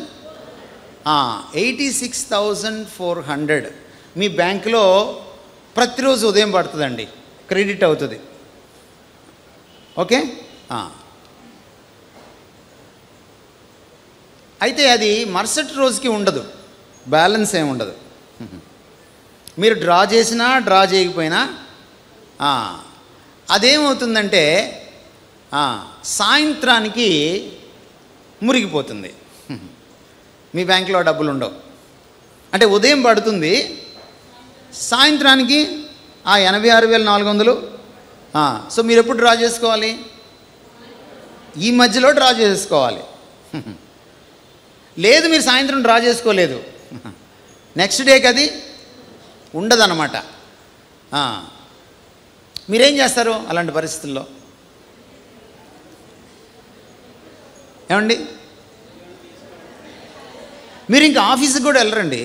86,400 మీ బ్యాంకులో ప్రతిరోజు ఉదయం పడుతుందండి, క్రెడిట్ అవుతుంది. ఓకే. అయితే అది మరుసటి రోజుకి ఉండదు, బ్యాలెన్స్ ఏమి ఉండదు. మీరు డ్రా చేసినా డ్రా చేయకపోయినా అదేమవుతుందంటే సాయంత్రానికి మురిగిపోతుంది. మీ బ్యాంకులో డబ్బులు ఉండవు. అంటే ఉదయం పడుతుంది, సాయంత్రానికి 86,400. సో మీరు ఎప్పుడు డ్రా చేసుకోవాలి? ఈ మధ్యలో డ్రా చేసుకోవాలి. లేదు మీరు సాయంత్రం డ్రా చేసుకోలేదు, నెక్స్ట్ డేకి అది ఉండదన్నమాట. మీరేం చేస్తారు అలాంటి పరిస్థితుల్లో? ఏమండి, మీరు ఇంకా ఆఫీస్కి కూడా వెళ్ళరండి,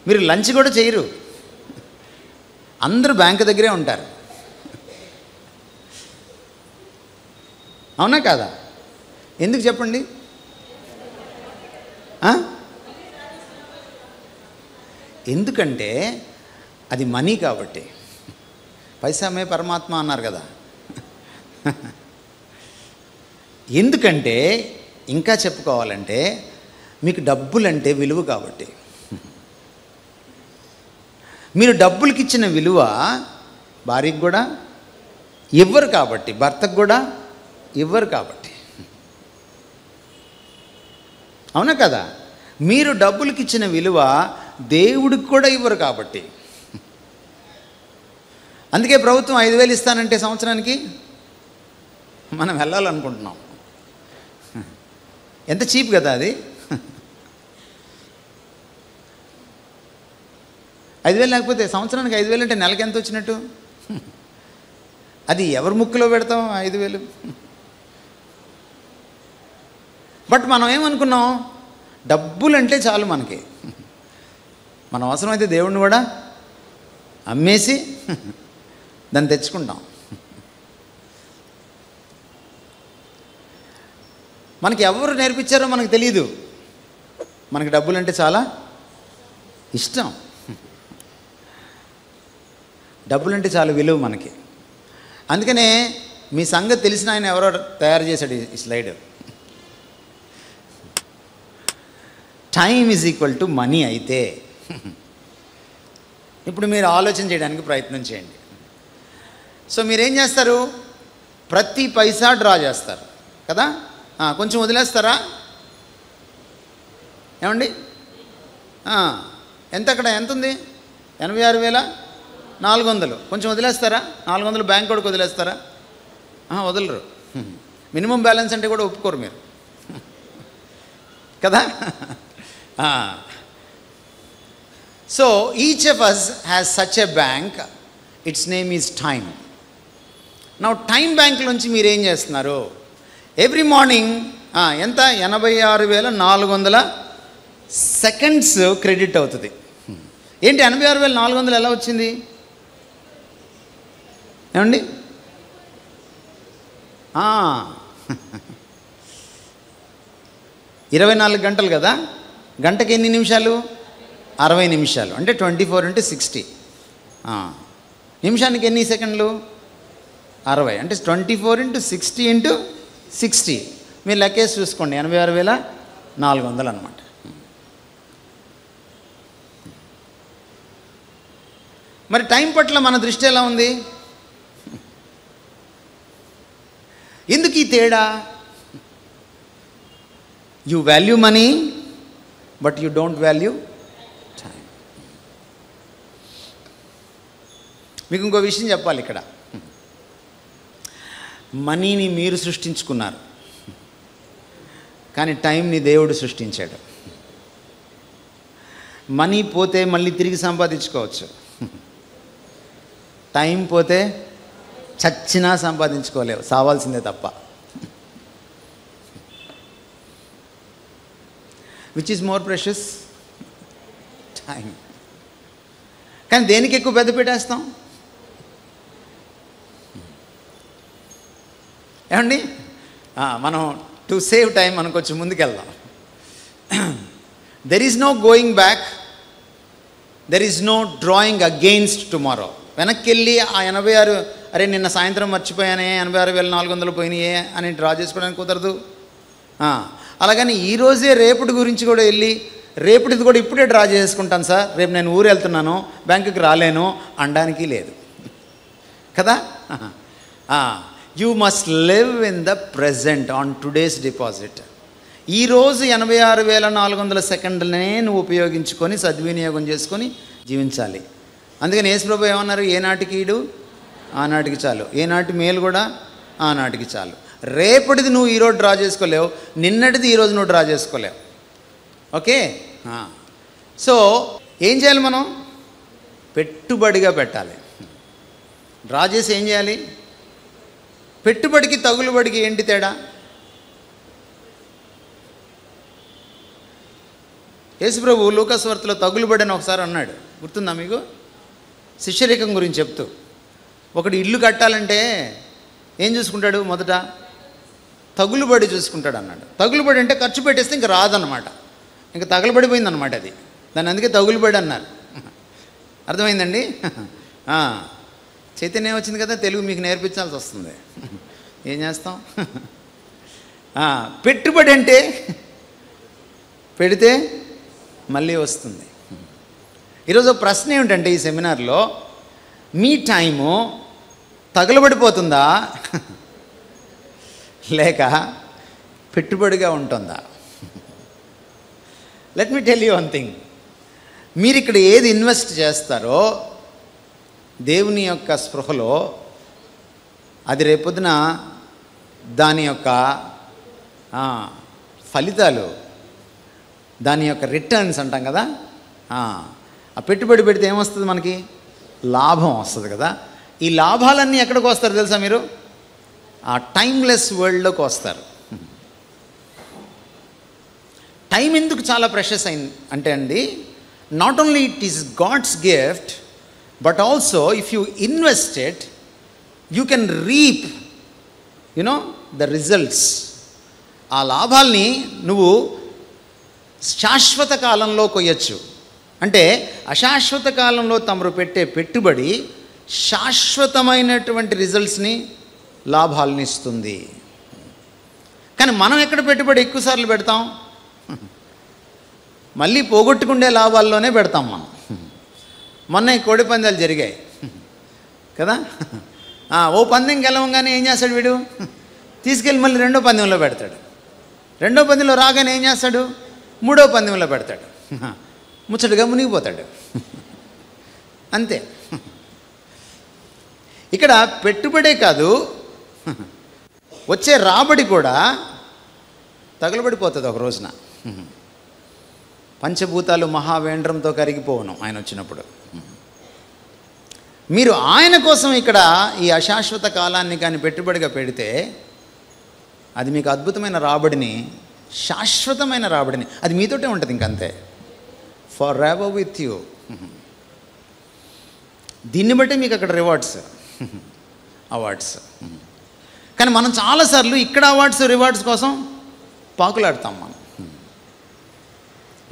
మీరు లంచ్ కూడా చేయరు, అందరూ బ్యాంకు దగ్గరే ఉంటారు. అవునా కాదా? ఎందుకు చెప్పండి? ఎందుకంటే అది మనీ కాబట్టి. పైసామే పరమాత్మ అన్నారు కదా. ఎందుకంటే ఇంకా చెప్పుకోవాలంటే మీకు డబ్బులంటే విలువ కాబట్టి. మీరు డబ్బులకి ఇచ్చిన విలువ భార్యకి కూడా ఇవ్వరు కాబట్టి, భర్తకు కూడా ఇవ్వరు కాబట్టి. అవునా కదా? మీరు డబ్బులకి ఇచ్చిన విలువ దేవుడికి కూడా ఇవ్వరు కాబట్టి. అందుకే ప్రభుత్వం 5,000 ఇస్తానంటే సంవత్సరానికి మనం వెళ్ళాలనుకుంటున్నాం. ఎంత చీప్ కదా అది. 5,000 లేకపోతే సంవత్సరానికి 5,000 అంటే నెలకి ఎంత వచ్చినట్టు? అది ఎవరి ముక్కులో పెడతాం 5,000? బట్ మనం ఏమనుకున్నాం, డబ్బులంటే చాలు మనకి, మనం అవసరమైతే దేవుడిని కూడా అమ్మేసి దాన్ని తెచ్చుకుంటాం. మనకి ఎవరు నేర్పించారో మనకు తెలియదు, మనకి డబ్బులంటే చాలా ఇష్టం, డబ్బులంటే చాలా విలువ మనకి. అందుకనే మీ సంగతి తెలిసిన ఆయన ఎవరో తయారు చేశాడు ఈ slide. Time is equal to money అయితే ఇప్పుడు మీరు ఆలోచన చేయడానికి ప్రయత్నం చేయండి. సో మీరేం చేస్తారు? ప్రతి పైసా డ్రా చేస్తారు కదా. కొంచెం వదిలేస్తారా? ఏమండి, ఎంత అక్కడ ఎంత ఉంది? 86,400. కొంచెం వదిలేస్తారా? 400 బ్యాంక్ కూడా వదిలేస్తారా? వదలరు. మినిమం బ్యాలెన్స్ అంటే కూడా ఒప్పుకోరు మీరు కదా. So each of us has such a bank, its name is time. Now time బ్యాంక్లోంచి మీరు ఏం చేస్తున్నారు? ఎవ్రీ మార్నింగ్ ఎంత? 86,400 సెకండ్స్ క్రెడిట్ అవుతుంది. ఏంటి 86,400 ఎలా వచ్చింది? ఏమండి, 24 గంటలు కదా. గంటకి ఎన్ని నిమిషాలు? 60 నిమిషాలు. అంటే 24 × 60. నిమిషానికి ఎన్ని సెకండ్లు? 60. అంటే 24 × 60 × 60. మీరు లెక్కేసి చూసుకోండి, 86,400 అనమాట. మరి టైం పట్ల మన దృష్టి ఎలా ఉంది? ఎందుకు ఈ తేడా? You value money but you don't value time. మీకు ఇంకో విషయం చెప్పాలి ఇక్కడ. మనీని మీరు సృష్టించుకున్నారు, కానీ టైంని దేవుడు సృష్టించాడు. మనీ పోతే మళ్ళీ తిరిగి సంపాదించుకోవచ్చు, టైం పోతే చచ్చినా సంపాదించుకోలేవు, సావాల్సిందే తప్ప. Which is more precious? Time. కానీ దేనికి ఎక్కువ పెద్ద పెట్టేస్తాం? ఏమండి, మనం టు సేవ్ టైం మనం కొంచెం ముందుకెళ్దాం. There is no going back, there is no drawing against tomorrow. వెనక్కి వెళ్ళి ఆ 86, అరే నిన్న సాయంత్రం మర్చిపోయానే 86,400 పోయినాయే అని డ్రా చేసుకోవడానికి కుదరదు. అలాగని ఈరోజే రేపటి గురించి కూడా వెళ్ళి రేపటిది కూడా ఇప్పుడే డ్రా చేసుకుంటాను సార్, రేపు నేను ఊరు వెళ్తున్నాను బ్యాంకుకి రాలేను అనడానికి లేదు కదా. You must live in the present on today's deposit. ఈరోజు 86,400 సెకండ్లనే నువ్వు ఉపయోగించుకొని సద్వినియోగం చేసుకొని జీవించాలి. అందుకని యేసుప్రభు ఏమన్నారు? ఏనాటికి ఈడు ఆనాటికి చాలు, ఏనాటి మేలు కూడా ఆనాటికి చాలు. రేపటిది నువ్వు ఈరోజు డ్రా చేసుకోలేవు, నిన్నటిది ఈరోజు నువ్వు డ్రా చేసుకోలేవు. ఓకే. సో ఏం చేయాలి మనం? పెట్టుబడిగా పెట్టాలి. డ్రా చేసి ఏం చేయాలి? పెట్టుబడికి తగులుబడికి ఏంటి తేడా? యేసుప్రభు లూకాసు వార్తలో తగులుబడి అని ఒకసారి అన్నాడు, గుర్తుందా మీకు? శిష్యరికం గురించి చెప్తూ, ఒకడు ఇల్లు కట్టాలంటే ఏం చూసుకుంటాడు? మొదట తగులుబడి చూసుకుంటాడు అన్నాడు. తగులుబడి అంటే ఖర్చు పెట్టేస్తే ఇంక రాదన్నమాట, ఇంకా తగలబడిపోయిందన్నమాట అది. దాన్ని అందుకే తగులుబడి అన్నారు. అర్థమైందండి? చైతన్యం వచ్చింది కదా, తెలుగు మీకు నేర్పించాల్సి వస్తుంది. ఏం చేస్తాం? పెట్టుబడి అంటే పెడితే మళ్ళీ వస్తుంది. ఈరోజు ప్రశ్న ఏమిటంటే ఈ సెమినార్లో, మీ టైము తగులబడిపోతుందా లేక పెట్టుబడిగా ఉంటుందా? Let me tell you one thing. మీరు ఇక్కడ ఏది ఇన్వెస్ట్ చేస్తారో దేవుని యొక్క స్పృహలో, అది రేపొద్దున దాని యొక్క ఫలితాలు, దాని యొక్క రిటర్న్స్ అంటాం కదా, ఆ పెట్టుబడి పెడితే ఏమొస్తుంది? మనకి లాభం వస్తుంది కదా. ఈ లాభాలన్నీ ఎక్కడికి వస్తారు తెలుసా మీరు? ఆ టైమ్లెస్ వరల్డ్లోకి వస్తారు. టైం ఎందుకు చాలా ప్రెషస్ అయింది అంటే అండి, not only it is God's gift, but also if you invest it, you can reap the results. ఆ లాభాల్ని నువ్వు శాశ్వత కాలంలో కొయ్యొచ్చు. అంటే అశాశ్వత కాలంలో తమరు పెట్టే పెట్టుబడి శాశ్వతమైనటువంటి రిజల్ట్స్ని, లాభాలని ఇస్తుంది. కానీ మనం ఎక్కడ పెట్టుబడి ఎక్కువసార్లు పెడతాం? మళ్ళీ పోగొట్టుకుండే లాభాల్లోనే పెడతాం మనం. మొన్న కోడి పందాలు జరిగాయి కదా, ఓ పందెం గెలవంగానే ఏం చేస్తాడు వీడు? తీసుకెళ్ళి మళ్ళీ రెండో పందెంలో పెడతాడు. రెండో పందెంలో రాగానే ఏం చేస్తాడు? మూడో పందెంలో పెడతాడు. ముచ్చటగా మునిగిపోతాడు. అంతే. ఇక్కడ పెట్టుబడే కాదు, వచ్చే రాబడి కూడా తగులబడిపోతుంది ఒక రోజున. పంచభూతాలు మహావేంద్రంతో కరిగిపోవను ఆయన వచ్చినప్పుడు. మీరు ఆయన కోసం ఇక్కడ ఈ అశాశ్వత కాలాన్ని కానీ పెట్టుబడిగా పెడితే, అది మీకు అద్భుతమైన రాబడిని, శాశ్వతమైన రాబడిని, అది మీతోటే ఉంటుంది ఇంకంతే, ఫర్ ఎవర్ విత్ యూ. దీన్ని బట్టి మీకు అక్కడ రివార్డ్స్, అవార్డ్స్. కానీ మనం చాలాసార్లు ఇక్కడ అవార్డ్స్ రివార్డ్స్ కోసం పాకులాడతాం.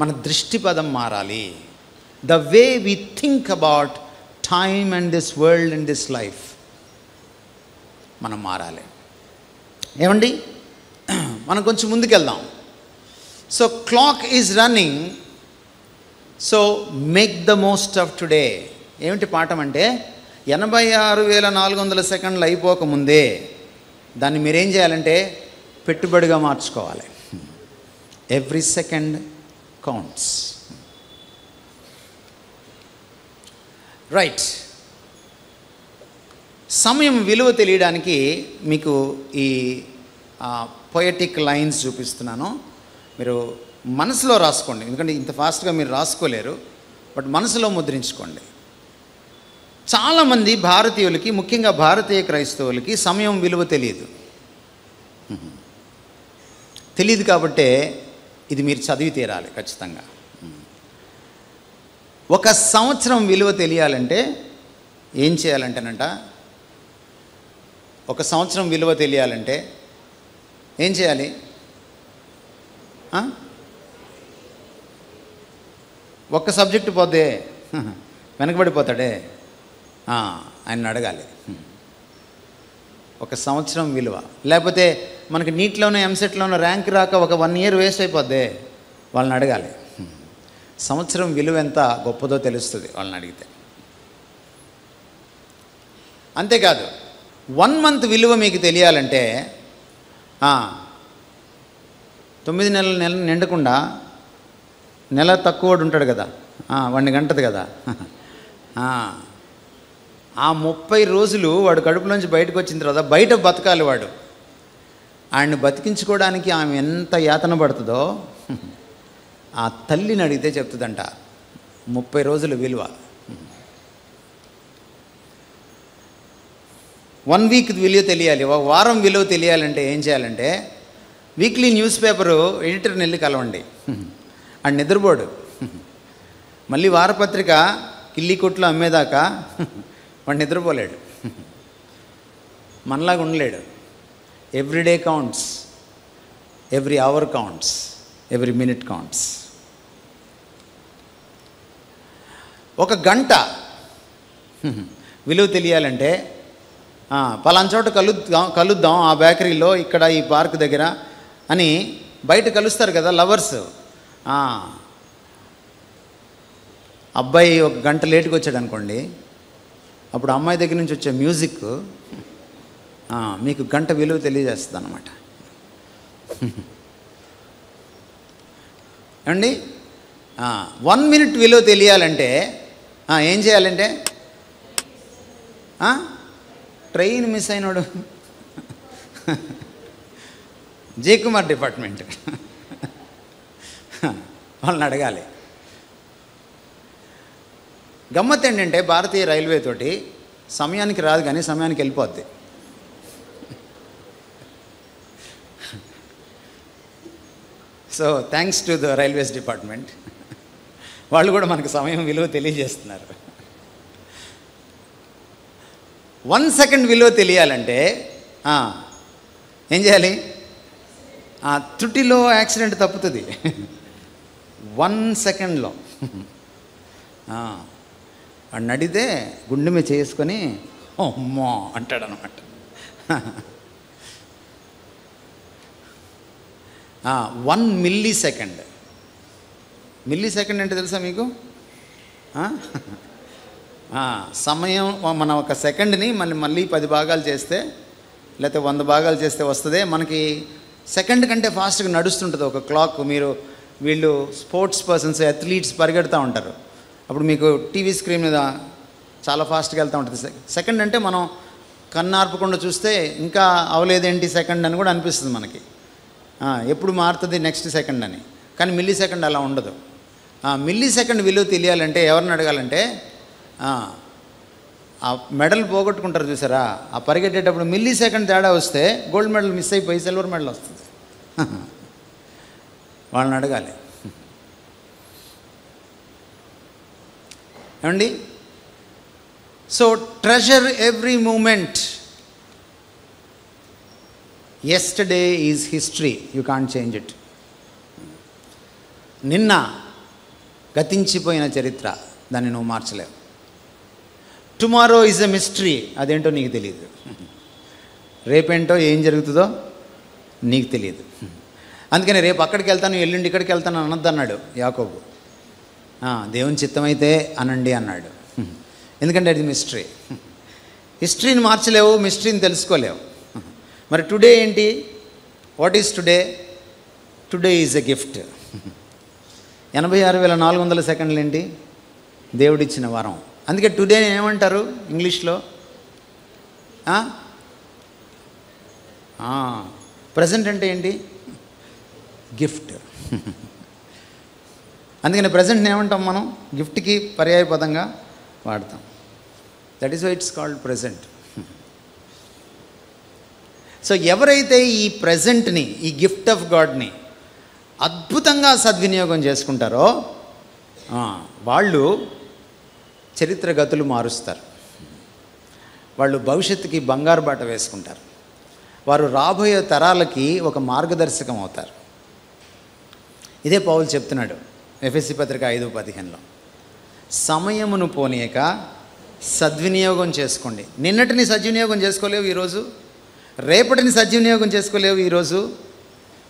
మన దృష్టి పదం మారాలి. The way we think about time and this world and this life మనం మారాలి. ఏమండి, మనం కొంచెం ముందుకెళ్దాం. So clock is running, so make the most of today. ఏమిటి పాఠం అంటే, 86,400 సెకండ్లు అయిపోకముందే దాన్ని మీరేం చేయాలంటే పెట్టుబడిగా మార్చుకోవాలి. Every second counts. రైట్. సమయం విలువ తెలియడానికి మీకు ఈ పొయటిక్ లైన్స్ చూపిస్తున్నాను. మీరు మనసులో రాసుకోండి, ఎందుకంటే ఇంత ఫాస్ట్గా మీరు రాసుకోలేరు, బట్ మనసులో ముద్రించుకోండి. చాలామంది భారతీయులకి, ముఖ్యంగా భారతీయ క్రైస్తవులకి సమయం విలువ తెలియదు కాబట్టే ఇది మీరు చదివి తీరాలి ఖచ్చితంగా. 1 సంవత్సరం విలువ తెలియాలంటే ఏం చేయాలంటేనంట, 1 సంవత్సరం విలువ తెలియాలంటే ఏం చేయాలి? ఒక్క సబ్జెక్టు పోతే వెనకబడిపోతాడే, ఆయన అడగాలి. 1 సంవత్సరం విలువ, లేకపోతే మనకి నీట్లోనో ఎంసెట్లోనో ర్యాంక్ రాక ఒక 1 ఇయర్ వేస్ట్ అయిపోద్దే, వాళ్ళని అడగాలి. సంవత్సరం విలువ ఎంత గొప్పదో తెలుస్తుంది వాళ్ళని అడిగితే. అంతేకాదు 1 మంత్ విలువ మీకు తెలియాలంటే 9 నెలలు నిండకుండా నెల తక్కువడు ఉంటాడు కదా, వాడిని గంటది కదా, ఆ 30 రోజులు వాడు కడుపులోంచి బయటకు వచ్చిన తర్వాత బయట బతకాలి వాడు. ఆయన్ని బతికించుకోవడానికి ఆమె ఎంత యాతన పడుతుందో ఆ తల్లిని అడిగితే చెప్తుందంట 30 రోజుల విలువ. 1 వీక్ విలువ తెలియాలి, ఒక వారం విలువ తెలియాలంటే ఏం చేయాలంటే వీక్లీ న్యూస్ పేపరు ఎడిటర్ని వెళ్ళి కలవండి. ఆడు నిద్రపోడు. మళ్ళీ వారపత్రిక కిల్లి కొట్లో అమ్మేదాకా వాడు నిద్రపోలేడు, మనలాగా ఉండలేడు. Everyday counts, every hour counts, every minute counts. ఒక గంట విలువ తెలియాలంటే పలానా చోట కలుద్దాం ఆ బేకరీలో, ఇక్కడ ఈ పార్క్ దగ్గర అని బయట కలుస్తారు కదా లవర్స్. అబ్బాయి ఒక గంట లేటుగా వచ్చాడు అనుకోండి, అప్పుడు అమ్మాయి దగ్గర నుంచి వచ్చే మ్యూజిక్ మీకు గంట విలువ తెలియజేస్తుంది అన్నమాట. అండి 1 మినిట్ విలువ తెలియాలంటే ఏం చేయాలంటే ట్రైన్ మిస్ అయినాడు జయకుమార్ డిపార్ట్మెంట్ వాళ్ళని అడగాలి. గమ్మత్ ఏంటంటే భారతీయ రైల్వే తోటి సమయానికి రాదు కానీ సమయానికి వెళ్ళిపోద్ది. So thanks to the railways department, వాళ్ళు కూడా మనకు సమయం విలువ తెలియజేస్తున్నారు. 1 సెకండ్ విలువ తెలియాలంటే ఏం చేయాలి? త్రుటిలో యాక్సిడెంట్ తప్పుతుంది 1 సెకండ్లో. వాడిని అడిగితే గుండె మీద చేసుకొని అమ్మో అంటాడనమాట. 1 మిల్లీ సెకండ్. మిల్లీ సెకండ్ అంటే తెలుసా మీకు? సమయం మన ఒక సెకండ్ని మళ్ళీ 10 భాగాలు చేస్తే లేకపోతే 100 భాగాలు చేస్తే వస్తుంది. మనకి సెకండ్ కంటే ఫాస్ట్గా నడుస్తుంటుంది ఒక క్లాక్. వీళ్ళు స్పోర్ట్స్ పర్సన్స్, అథ్లీట్స్ పరిగెడుతూ ఉంటారు, అప్పుడు మీకు టీవీ స్క్రీన్ మీద చాలా ఫాస్ట్గా వెళ్తూ ఉంటుంది. సెకండ్ అంటే మనం కన్నార్పకుండా చూస్తే ఇంకా అవలేదేంటి సెకండ్ అని కూడా అనిపిస్తుంది మనకి, ఎప్పుడు మారుతుంది నెక్స్ట్ సెకండ్ అని. కానీ మిల్లీ సెకండ్ అలా ఉండదు. మిల్లీ సెకండ్ విలువ తెలియాలంటే ఎవరిని అడగాలంటే ఆ మెడల్ పోగొట్టుకుంటారు చూసారా, ఆ పరిగెట్టేటప్పుడు మిల్లీ సెకండ్ తేడా వస్తే గోల్డ్ మెడల్ మిస్ అయిపోయి సిల్వర్ మెడల్ వస్తుంది. వాళ్ళని అడగాలి. ఏమండి? So treasure every moment. Yesterday is history, you can't change it. నిన్న గతించిపోయిన చరిత్ర, దాన్ని నువ్వు మార్చలేవు. టుమారో ఈజ్ ఎ మిస్టరీ, అదేంటో నీకు తెలియదు. రేపేంటో ఏం జరుగుతుందో నీకు తెలియదు. అందుకని రేపు అక్కడికి వెళ్తాను, ఎల్లుండి ఇక్కడికి వెళ్తాను అనొద్దు అన్నాడు యాకోబు. దేవుని చిత్తమైతే అనండి అన్నాడు. ఎందుకంటే అది మిస్టరీ. హిస్టరీని మార్చలేవు, మిస్టరీని తెలుసుకోలేవు. మరి టుడే ఏంటి? What is today? Today is a gift. 86,400 సెకండ్లు ఏంటి? దేవుడిచ్చిన వరం. అందుకే టుడే ఏమంటారు ఇంగ్లీష్లో? ప్రజెంట్ అంటే ఏంటి? గిఫ్ట్. అందుకని ప్రజెంట్ని ఏమంటాం మనం? గిఫ్ట్కి పర్యాయ పదంగా వాడతాం. That is why it's called present. So ఎవరైతే ఈ ప్రజెంట్ని, ఈ గిఫ్ట్ ఆఫ్ గాడ్ని అద్భుతంగా సద్వినియోగం చేసుకుంటారో వాళ్ళు చరిత్ర గతులు మారుస్తారు. వాళ్ళు భవిష్యత్తుకి బంగారు బాట వేసుకుంటారు. వారు రాబోయే తరాలకి ఒక మార్గదర్శకం అవుతారు. ఇదే పౌలు చెప్తున్నాడు ఎఫెసీ పత్రిక 5:15లో. సమయమును పోనీయక సద్వినియోగం చేసుకోండి. నిన్నటిని సద్వినియోగం చేసుకోలేవు ఈరోజు, రేపటిని సద్వినియోగం చేసుకోలేవు ఈరోజు,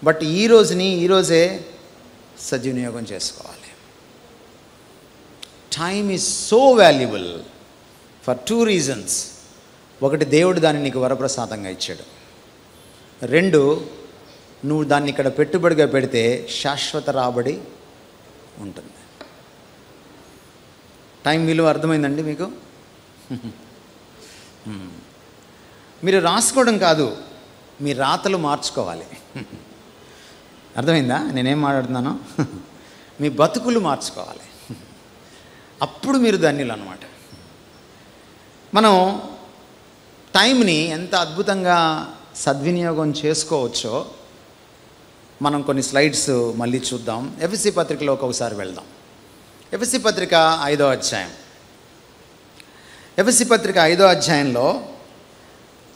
బట్ ఈరోజే సద్వినియోగం చేసుకోవాలి. Time is so valuable for 2 reasons. ఒకటి, దేవుడు దాన్ని నీకు వరప్రసాదంగా ఇచ్చాడు. 2, నువ్వు దాన్ని ఇక్కడ పెట్టుబడిగా పెడితే శాశ్వత రాబడి ఉంటుంది. టైం విలువ అర్థమైందండి మీకు? మీరు రాసుకోవడం కాదు, మీ రాతలు మార్చుకోవాలి. అర్థమైందా నేనేం మాట్లాడుతున్నానో? మీ బతుకులు మార్చుకోవాలి. అప్పుడు మీరు ధన్యులు అన్నమాట. మనం టైంని ఎంత అద్భుతంగా సద్వినియోగం చేసుకోవచ్చో మనం కొన్ని స్లైడ్స్ మళ్ళీ చూద్దాం. ఎఫెసీ పత్రికలోకి ఒకసారి వెళ్దాం. ఎఫెసీ పత్రిక 5వ అధ్యాయం. ఎఫెసీ పత్రిక 5వ అధ్యాయంలో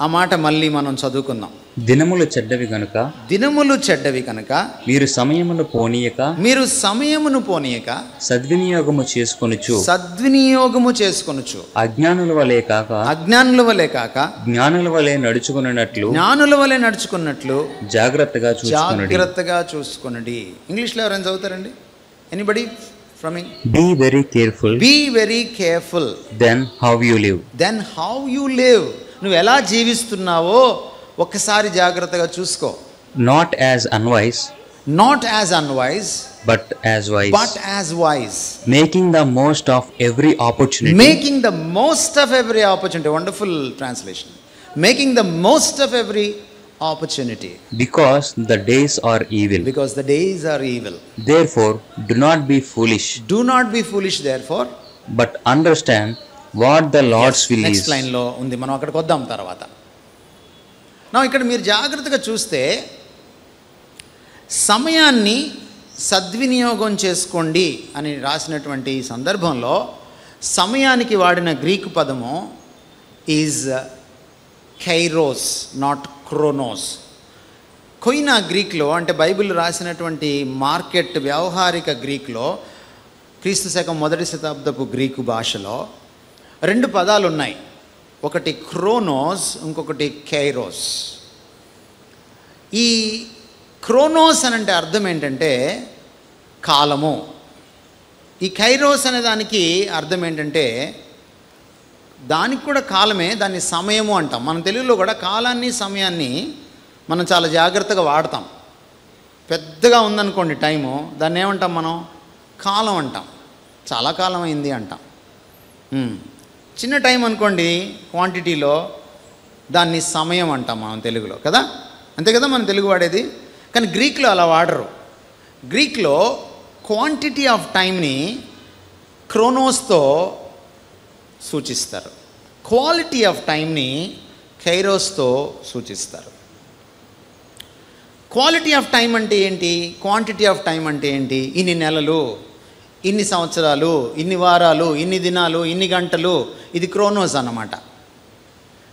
ఆ మాట మళ్ళీ మనం చదువుకుందాం. దినములు చెడ్డవి గనుక, దినములు చెడ్డవి కనుక మీరు సమయమును పోనీయక సద్వినియోగము చేసుకొనుచు అజ్ఞానుల వలె కాక జ్ఞానుల వలె నడుచుకున్నట్లు జాగ్రత్తగా చూసుకొనుడి. ఇంగ్లీష్లో ఎవరైనా చదువుతారండి? Anybody from? Be very careful then how you live. నువ్వు ఎలా జీవిస్తున్నావో ఒక్కసారి జాగ్రత్తగా చూసుకో. Not as unwise but as wise. Making the most of every opportunity. Wonderful translation. Making the most of every opportunity. Because the days are evil. Therefore do not be foolish. Therefore, but understand what the Lord's will is. Next లైన్లో ఉంది, మనం అక్కడికి వద్దాం తర్వాత. నా ఇక్కడ మీరు జాగ్రత్తగా చూస్తే సమయాన్ని సద్వినియోగం చేసుకోండి అని రాసినటువంటి సందర్భంలో సమయానికి వాడిన గ్రీకు పదము is kairos, not Kronos. Koyna గ్రీక్లో, అంటే బైబిల్ రాసినటువంటి మార్కెట్ వ్యావహారిక గ్రీక్లో, క్రీస్తు శకం 1వ శతాబ్దపు గ్రీకు భాషలో 2 పదాలు ఉన్నాయి. ఒకటి క్రోనోస్, ఇంకొకటి కైరోస్. ఈ క్రోనోస్ అని అంటే అర్థం ఏంటంటే కాలము. ఈ కైరోస్ అనే దానికి అర్థం ఏంటంటే దానికి కూడా కాలమే, దాన్ని సమయము అంటాం. మన తెలుగులో కూడా కాలాన్ని సమయాన్ని మనం చాలా జాగ్రత్తగా వాడతాం. పెద్దగా ఉందనుకోండి టైము, దాన్ని ఏమంటాం మనం? కాలం అంటాం. చాలా కాలం అయింది అంటాం. చిన్న టైం అనుకోండి క్వాంటిటీలో, దాన్ని సమయం అంటాం మనం తెలుగులో, కదా? అంతే కదా మనం తెలుగు వాడేది. కానీ గ్రీక్లో అలా వాడరు. గ్రీక్లో క్వాంటిటీ ఆఫ్ టైంని క్రోనోస్తో సూచిస్తారు, క్వాలిటీ ఆఫ్ టైంని కైరోస్తో సూచిస్తారు. క్వాలిటీ ఆఫ్ టైం అంటే ఏంటి, క్వాంటిటీ ఆఫ్ టైం అంటే ఏంటి? ఇన్ని నెలలు, ఇన్ని సంవత్సరాలు, ఇన్ని వారాలు, ఇన్ని దినాలు, ఇన్ని గంటలు, ఇది క్రోనోస్ అన్నమాట.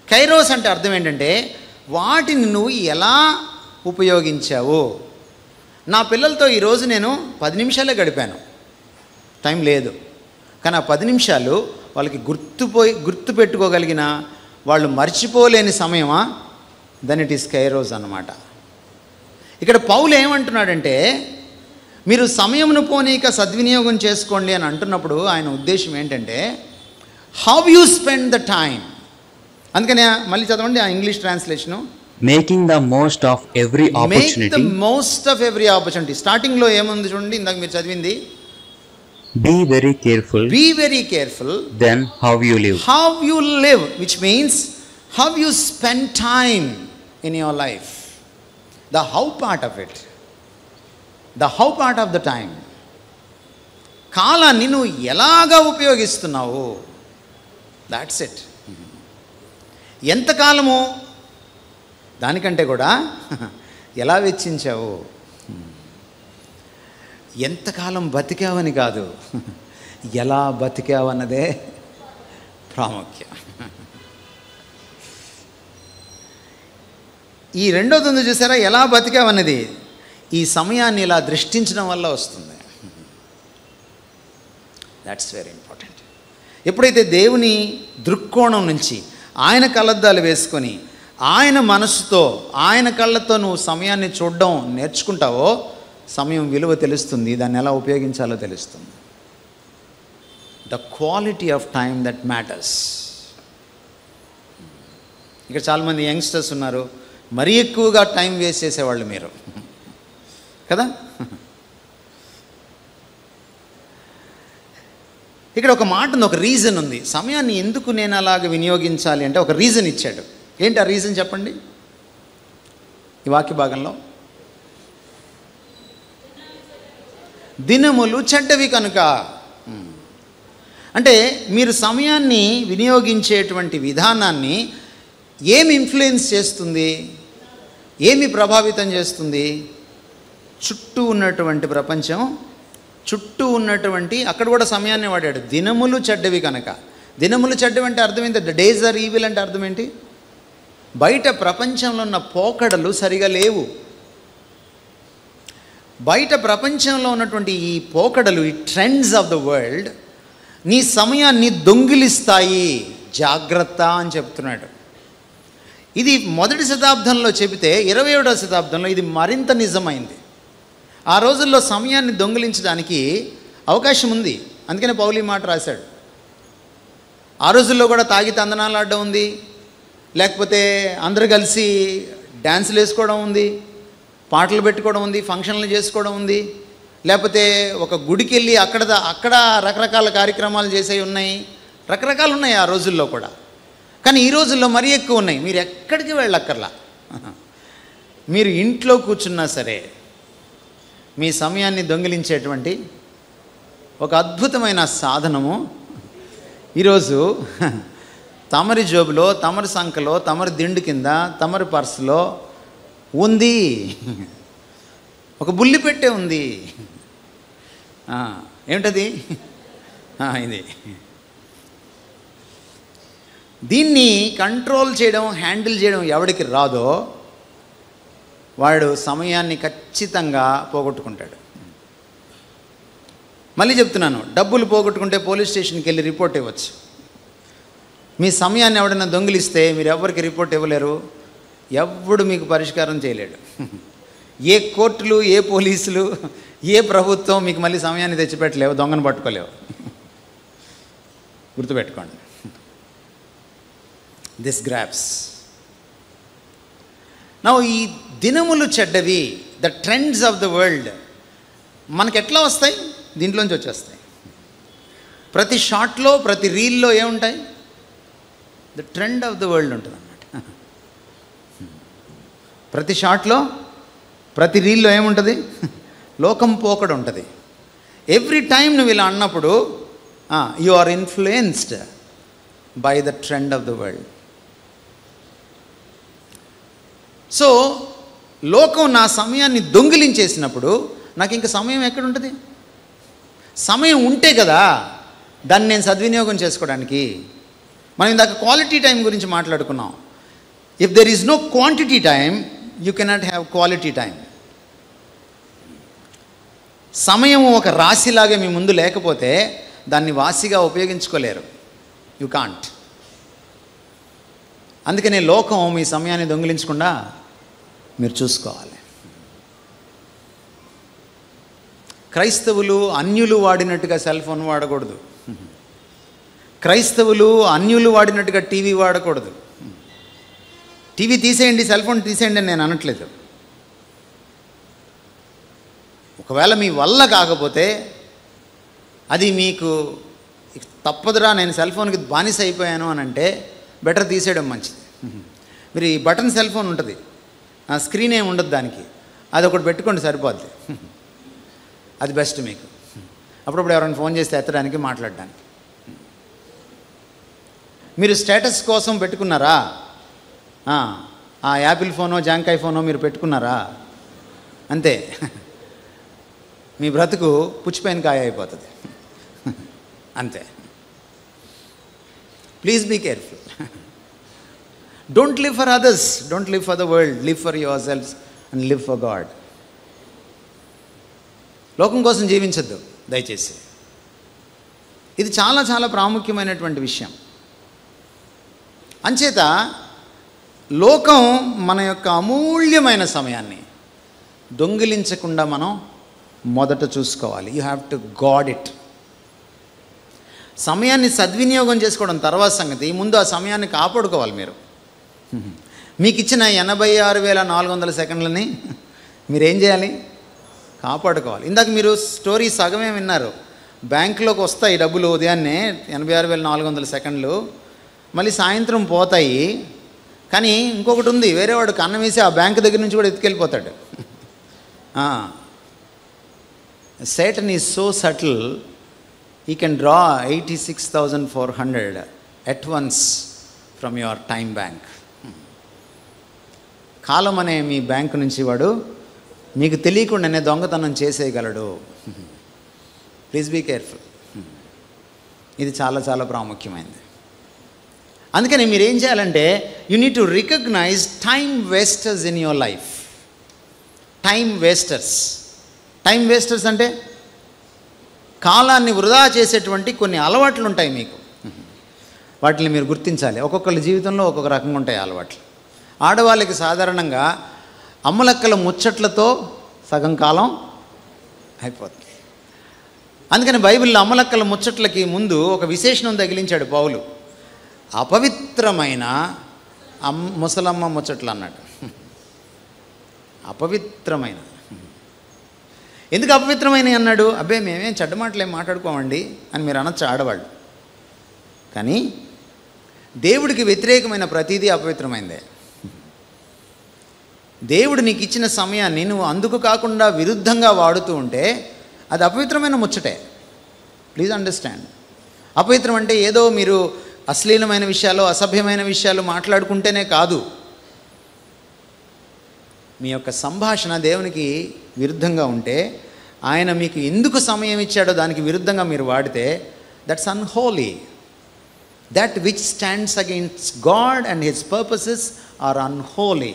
కైరోస్ అంటే అర్థం ఏంటంటే వాటిని నువ్వు ఎలా ఉపయోగించావు. నా పిల్లలతో ఈరోజు నేను 10 నిమిషాలే గడిపాను, టైం లేదు. కానీ ఆ 10 నిమిషాలు వాళ్ళకి గుర్తు పెట్టుకోగలిగిన, వాళ్ళు మర్చిపోలేని సమయమా? దెన్ ఇట్ ఈస్ కైరోస్ అన్నమాట. ఇక్కడ పౌలు ఏమంటున్నాడంటే మీరు సమయమును పోనీక సద్వినియోగం చేసుకోండి అని అంటున్నప్పుడు ఆయన ఉద్దేశం ఏంటంటే how you spend the time. అందుకనే మళ్ళీ చదవండి ఆ English translation. Making the most of every opportunity. స్టార్టింగ్లో ఏముంది చూడండి, ఇందాక మీరు చదివింది. Be very careful then how you live, which means how you spend time in your life. The how part of it, the how part of the time. కాలాన్ని నువ్వు ఎలాగా ఉపయోగిస్తున్నావు, దాట్స్ ఇట్. ఎంతకాలము, దానికంటే కూడా ఎలా వెచ్చించావు, ఎంతకాలం బతికావని కాదు, ఎలా బతికావన్నదే ప్రాముఖ్యం. ఈ రెండోది ఉంది చూసారా, ఎలా బతికావన్నది ఈ సమయాన్ని ఇలా దృష్టించడం వల్ల వస్తుంది. That's very important. ఎప్పుడైతే దేవుని దృక్కోణం నుంచి ఆయన కళ్ళద్దాలు వేసుకొని ఆయన మనసుతో ఆయన కళ్ళతో నువ్వు సమయాన్ని చూడడం నేర్చుకుంటావో సమయం విలువ తెలుస్తుంది, దాన్ని ఎలా ఉపయోగించాలో తెలుస్తుంది. The quality of time that matters. ఇక్కడ చాలామంది యంగ్స్టర్స్ ఉన్నారు, మరీ ఎక్కువగా టైం వేస్ట్ చేసేవాళ్ళు మీరు కదా. ఇక్కడ ఒక మాట ఉంది, ఒక రీజన్ ఉంది. సమయాన్ని ఎందుకు నేను అలాగ వినియోగించాలి అంటే ఒక రీజన్ ఇచ్చాడు. ఏంటి ఆ రీజన్ చెప్పండి ఈ వాక్య భాగంలో. దినములు చెడ్డవి కనుక. అంటే మీరు సమయాన్ని వినియోగించేటువంటి విధానాన్ని ఏమి ఇన్ఫ్లుయెన్స్ చేస్తుంది, ఏమి ప్రభావితం చేస్తుంది? చుట్టూ ఉన్నటువంటి ప్రపంచం, చుట్టూ ఉన్నటువంటి, అక్కడ కూడా సమయాన్ని వాడాడు, దినములు చెడ్డవి కనుక. దినములు చెడ్డవి అంటే అర్థం ఏంటి? ద డేస్ ఆర్ ఈవిల్ అంటే అర్థం ఏంటి? బయట ప్రపంచంలో ఉన్న పోకడలు సరిగా లేవు. బయట ప్రపంచంలో ఉన్నటువంటి ఈ పోకడలు, ఈ ట్రెండ్స్ ఆఫ్ ద వరల్డ్ నీ సమయాన్ని దొంగిలిస్తాయి, జాగ్రత్త అని చెప్తున్నాడు. ఇది మొదటి శతాబ్దంలో చెబితే 21వ శతాబ్దంలో ఇది మరింత నిజమైంది. ఆ రోజుల్లో సమయాన్ని దొంగిలించడానికి అవకాశం ఉంది, అందుకనే పౌలు ఈ మాట రాశాడు. ఆ రోజుల్లో కూడా తాగి తందనాలు ఆడడం ఉంది, లేకపోతే అందరూ కలిసి డ్యాన్సులు వేసుకోవడం ఉంది, పాటలు పెట్టుకోవడం ఉంది, ఫంక్షన్లు చేసుకోవడం ఉంది, లేకపోతే ఒక గుడికి వెళ్ళి అక్కడ రకరకాల కార్యక్రమాలు చేసేవి ఉన్నాయి, రకరకాలు ఉన్నాయి ఆ రోజుల్లో కూడా. కానీ ఈ రోజుల్లో మరీ ఎక్కువ ఉన్నాయి. మీరు ఎక్కడికి వెళ్ళక్కర్లా, మీరు ఇంట్లో కూర్చున్నా సరే మీ సమయాన్ని దొంగిలించేటువంటి ఒక అద్భుతమైన సాధనము ఈరోజు తమరి జోబులో, తమరి సంఖలో, తమరి దిండు కింద, తమరి పర్సులో ఉంది. ఒక బుల్లి పెట్టే ఉంది. ఏమిటది? ఇది. దీన్ని కంట్రోల్ చేయడం, హ్యాండిల్ చేయడం ఎవడికి రాదో వాడు సమయాన్ని ఖచ్చితంగా పోగొట్టుకుంటాడు. మళ్ళీ చెప్తున్నాను, డబ్బులు పోగొట్టుకుంటే పోలీస్ స్టేషన్కి వెళ్ళి రిపోర్ట్ ఇవ్వచ్చు. మీ సమయాన్ని ఎవడైనా దొంగిలిస్తే మీరు ఎవరికి రిపోర్ట్ ఇవ్వలేరు, ఎవడు మీకు పరిష్కారం చేయలేడు. ఏ కోర్టులు, ఏ పోలీసులు, ఏ ప్రభుత్వం మీకు మళ్ళీ సమయాన్ని తెచ్చిపెట్టలేవు, దొంగను పట్టుకోలేవు. గుర్తుపెట్టుకోండి. This grasp. నౌ ఈ దినములు చెడ్డవి, the trends of the world మనకు ఎట్లా వస్తాయి? దీంట్లోంచి వచ్చేస్తాయి. ప్రతి షాట్లో, ప్రతి రీల్లో ఏముంటాయి? The trend of the world ఉంటుంది అన్నమాట. ప్రతి షాట్లో, ప్రతి రీల్లో ఏముంటుంది? లోకం పోకడు ఉంటుంది. ఎవ్రీ టైం నువ్వు ఇలా అన్నప్పుడు you are influenced by the trend of the world. So లోకం నా సమయాన్ని దొంగిలించేసినప్పుడు నాకు ఇంకా సమయం ఎక్కడుంటుంది? సమయం ఉంటే కదా దాన్ని నేను సద్వినియోగం చేసుకోవడానికి. మనం ఇందాక క్వాలిటీ టైం గురించి మాట్లాడుకున్నాం. If there is no quantity time, you cannot have quality time. సమయం ఒక రాశిలాగా మీ ముందు లేకపోతే దాన్ని వాసిగా ఉపయోగించుకోలేరు. You can't. అందుకనే లోకం మీ సమయాన్ని దొంగిలించకుండా మీరు చూసుకోవాలి. క్రైస్తవులు అన్యులు వాడినట్టుగా సెల్ ఫోన్ వాడకూడదు. క్రైస్తవులు అన్యులు వాడినట్టుగా టీవీ వాడకూడదు. టీవీ తీసేయండి, సెల్ ఫోన్ తీసేయండి అని నేను అనట్లేదు. ఒకవేళ మీ వల్ల కాకపోతే అది మీకు తప్పదురా, నేను సెల్ ఫోన్కి బానిస అయిపోయాను అని అంటే బెటర్ తీసేయడం మంచిది. మీరు ఈ బటన్ సెల్ ఫోన్ ఉంటుంది, ఆ స్క్రీన్ ఏమి ఉండదు దానికి, అది ఒకటి పెట్టుకోండి సరిపోద్ది. అది బెస్ట్ మీకు. అప్పుడప్పుడు ఎవరైనా ఫోన్ చేస్తే ఎత్తడానికి, మాట్లాడడానికి. మీరు స్టేటస్ కోసం పెట్టుకున్నారా? ఆ యాపిల్ ఫోనో జాంకాయ్ ఫోనో మీరు పెట్టుకున్నారా? అంతే, మీ బ్రతుకు పుచ్చిపోయిన కాయ అయిపోతుంది. అంతే. Please be careful. Don't live for others, don't live for the world, live for your selfs and live for God. లోకం కోసం జీవించద్దు దయచేసి. ఇది చాలా చాలా ప్రాముఖ్యమైనటువంటి విషయం. అంచేత లోకం మన యొక్క అమూల్యమైన సమయాన్ని దొంగిలించకుండా మనం మొదట చూసుకోవాలి. You have to God it. సమయాన్ని సద్వినియోగం చేసుకోవడం తర్వాత సంగతి, ముందు ఆ సమయాన్ని కాపాడుకోవాలి. మీరు మీకు ఇచ్చిన 86,400 సెకండ్లని మీరేం చేయాలి? కాపాడుకోవాలి. ఇందాక మీరు స్టోరీ సగమే విన్నారు. బ్యాంకులోకి వస్తాయి డబ్బులు ఉదయాన్నే 86,400 సెకండ్లు, మళ్ళీ సాయంత్రం పోతాయి. కానీ ఇంకొకటి ఉంది, వేరేవాడు కన్నం వేసి ఆ బ్యాంక్ దగ్గర నుంచి కూడా ఎత్తుకెళ్ళిపోతాడు. Satan is so subtle, he can draw 86,400 at once from your time bank. కాలం అనే మీ బ్యాంకు నుంచి వాడు మీకు తెలియకుండానే దొంగతనం చేసేయగలడు. Please be careful. ఇది చాలా చాలా ప్రాముఖ్యమైనది. అందుకని మీరు ఏం చేయాలంటే you need to recognise time wasters in your life. Time wasters. Time wasters అంటే కాలాన్ని వృధా చేసేటువంటి కొన్ని అలవాట్లు ఉంటాయి మీకు. వాటిని మీరు గుర్తించాలి. ఒక్కొక్కరి జీవితంలో ఒక్కొక్క రకంగా ఉంటాయి అలవాట్లు. ఆడవాళ్ళకి సాధారణంగా అమ్మలక్కల ముచ్చట్లతో సగం కాలం అయిపోతుంది. అందుకని బైబిల్లో అమ్మలక్కల ముచ్చట్లకి ముందు ఒక విశేషణం తగిలించాడు పౌలు. అపవిత్రమైన ముసలమ్మ ముచ్చట్లు అన్నాడు. అపవిత్రమైన. ఎందుకు అపవిత్రమైన అన్నాడు? అబ్బే మేమేం చెడ్డ మాటలు ఏం మాట్లాడుకోమండి అని మీరు అనొచ్చు ఆడవాళ్ళు. కానీ దేవుడికి వ్యతిరేకమైన ప్రతిదీ అపవిత్రమైందే. దేవుడు నీకు ఇచ్చిన సమయాన్ని నువ్వు అందుకు కాకుండా విరుద్ధంగా వాడుతూ ఉంటే అది అపవిత్రమైన ముచ్చటే. Please understand. అపవిత్రం అంటే ఏదో మీరు అశ్లీలమైన విషయాలు, అసభ్యమైన విషయాలు మాట్లాడుకుంటేనే కాదు. మీ యొక్క సంభాషణ దేవునికి విరుద్ధంగా ఉంటే, ఆయన మీకు ఎందుకు సమయం ఇచ్చాడో దానికి విరుద్ధంగా మీరు వాడితే that's unholy. That which stands against God and his purposes are unholy.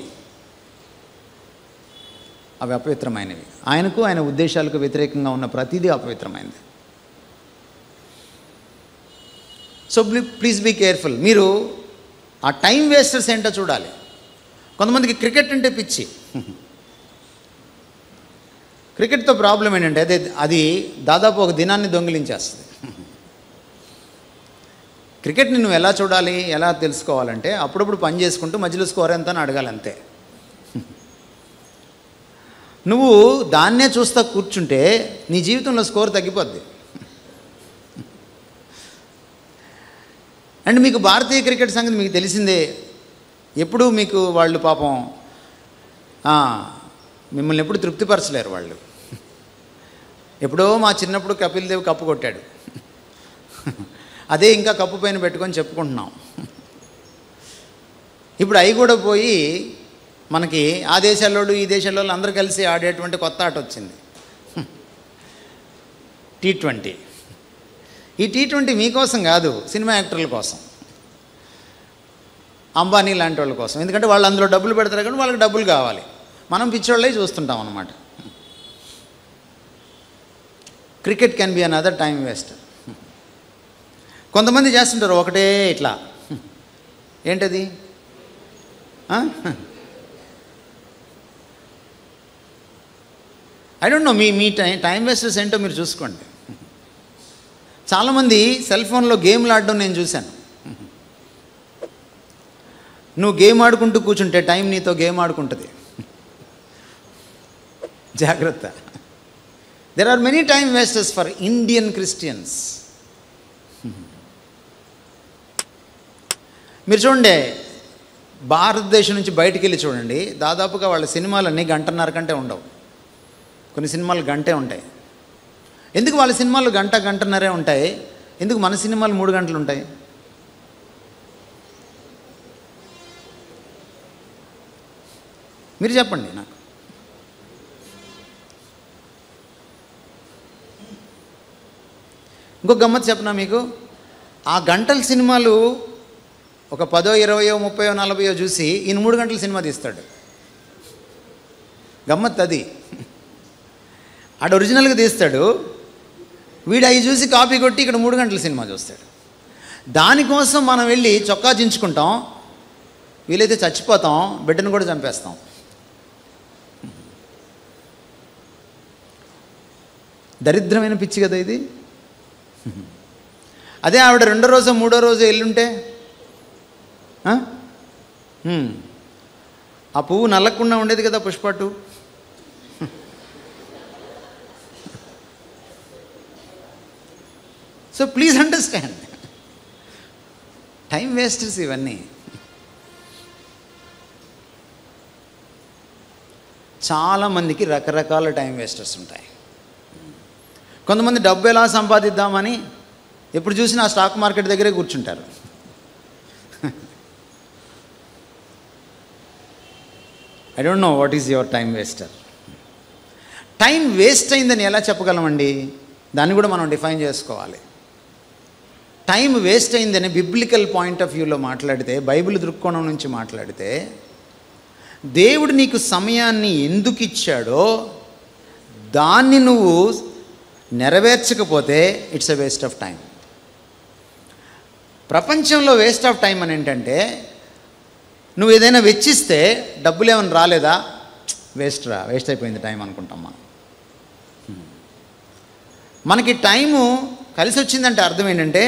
అవి అపవిత్రమైనవి. ఆయనకు ఆయన ఉద్దేశాలకు వ్యతిరేకంగా ఉన్న ప్రతిదీ అపవిత్రమైనది. So please be careful. మీరు ఆ టైం వేస్టర్స్ ఏంటో చూడాలి. కొంతమందికి క్రికెట్ అంటే పిచ్చి. క్రికెట్తో ప్రాబ్లం ఏంటంటే అది దాదాపు ఒక దినాన్ని దొంగిలించేస్తుంది. క్రికెట్ని నువ్వు ఎలా చూడాలి, ఎలా తెలుసుకోవాలంటే అప్పుడప్పుడు పని చేసుకుంటూ మధ్యలో స్కోర్ ఎంత అని అడగాలి అంతే. నువ్వు దాన్నే చూస్తా కూర్చుంటే నీ జీవితంలో స్కోర్ తగ్గిపోద్ది. అండ్ మీకు భారతీయ క్రికెట్ సంగతి మీకు తెలిసిందే. ఎప్పుడూ మీకు వాళ్ళు పాపం మిమ్మల్ని ఎప్పుడు తృప్తిపరచలేరు వాళ్ళు. ఎప్పుడో మా చిన్నప్పుడు కపిల్ దేవ్ కప్పు కొట్టాడు, అదే ఇంకా కప్పు పైన పెట్టుకొని చెప్పుకుంటున్నాం. ఇప్పుడు అవి కూడా పోయి మనకి ఆ దేశాల్లోడు ఈ దేశాల్లో అందరూ కలిసి ఆడేటువంటి కొత్త ఆట వచ్చింది, T20. ఈ T20 మీకోసం కాదు, సినిమా యాక్టర్ల కోసం, అంబానీ లాంటి వాళ్ళ కోసం. ఎందుకంటే వాళ్ళు అందులో డబ్బులు పెడతారు కానీ వాళ్ళకి డబ్బులు కావాలి. మనం పిచ్చోళ్ళే చూస్తుంటాం అన్నమాట. Cricket can be another time waster. కొంతమంది చేస్తుంటారు ఒకటే ఇట్లా. ఏంటది? I don't know. మీ టైం వేస్టర్స్ ఏంటో మీరు చూసుకోండి. చాలామంది సెల్ ఫోన్లో గేమ్లు ఆడడం నేను చూశాను. నువ్వు గేమ్ ఆడుకుంటూ కూర్చుంటే టైం నీతో గేమ్ ఆడుకుంటుంది. జాగ్రత్త. There are many time wasters for Indian Christians. మీరు చూడండి, భారతదేశం నుంచి బయటికి వెళ్ళి చూడండి, దాదాపుగా వాళ్ళ సినిమాలన్నీ 1.5 కంటే ఉండవు. కొన్ని సినిమాలు గంటే ఉంటాయి. ఎందుకు వాళ్ళ సినిమాలు 1-1.5 ఉంటాయి? ఎందుకు మన సినిమాలు 3 గంటలు ఉంటాయి? మీరు చెప్పండి నాకు. ఇంకో గమ్మత్ చెప్పనా మీకు? ఆ గంటల సినిమాలు ఒక 10, 20, 30, 40 చూసి ఈయన 3 గంటల సినిమా తీస్తాడు. గమ్మత్ అది. ఆడ ఒరిజినల్గా తీస్తాడు, వీడు అవి చూసి కాపీ కొట్టి ఇక్కడ 3 గంటల సినిమా చూస్తాడు. దానికోసం మనం వెళ్ళి చొక్కా చించుకుంటాం, వీలైతే చచ్చిపోతాం, బిడ్డను కూడా చంపేస్తాం. దరిద్రమైన పిచ్చి కదా ఇది. అదే ఆవిడ 2వ రోజు 3వ రోజు వెళ్ళుంటే ఆ పువ్వు నల్లకుండా ఉండేది కదా, Pushpa 2. So please understand, time wasters ఇవన్నీ. చాలామందికి రకరకాల టైం వేస్టర్స్ ఉంటాయి. కొంతమంది డబ్బు ఎలా సంపాదిద్దామని ఎప్పుడు చూసినా ఆ స్టాక్ మార్కెట్ దగ్గరే కూర్చుంటారు. I don't know what is your time వేస్టర్. Time waste అయిందని ఎలా చెప్పగలమండి? దాన్ని కూడా మనం డిఫైన్ చేసుకోవాలి. టైం వేస్ట్ అయిందని బిబ్లికల్ పాయింట్ ఆఫ్ వ్యూలో మాట్లాడితే, బైబిల్ దృక్కోణం నుంచి మాట్లాడితే, దేవుడు నీకు సమయాన్ని ఎందుకు ఇచ్చాడో దాన్ని నువ్వు నెరవేర్చకపోతే it's a waste of time. ప్రపంచంలో వేస్ట్ ఆఫ్ టైం అని ఏంటంటే, నువ్వు ఏదైనా వెచ్చిస్తే డబ్బులు ఏమైనా రాలేదా, వేస్ట్ అయిపోయింది టైం అనుకుంటాం మనం. మనకి టైము కలిసి వచ్చిందంటే అర్థం ఏంటంటే,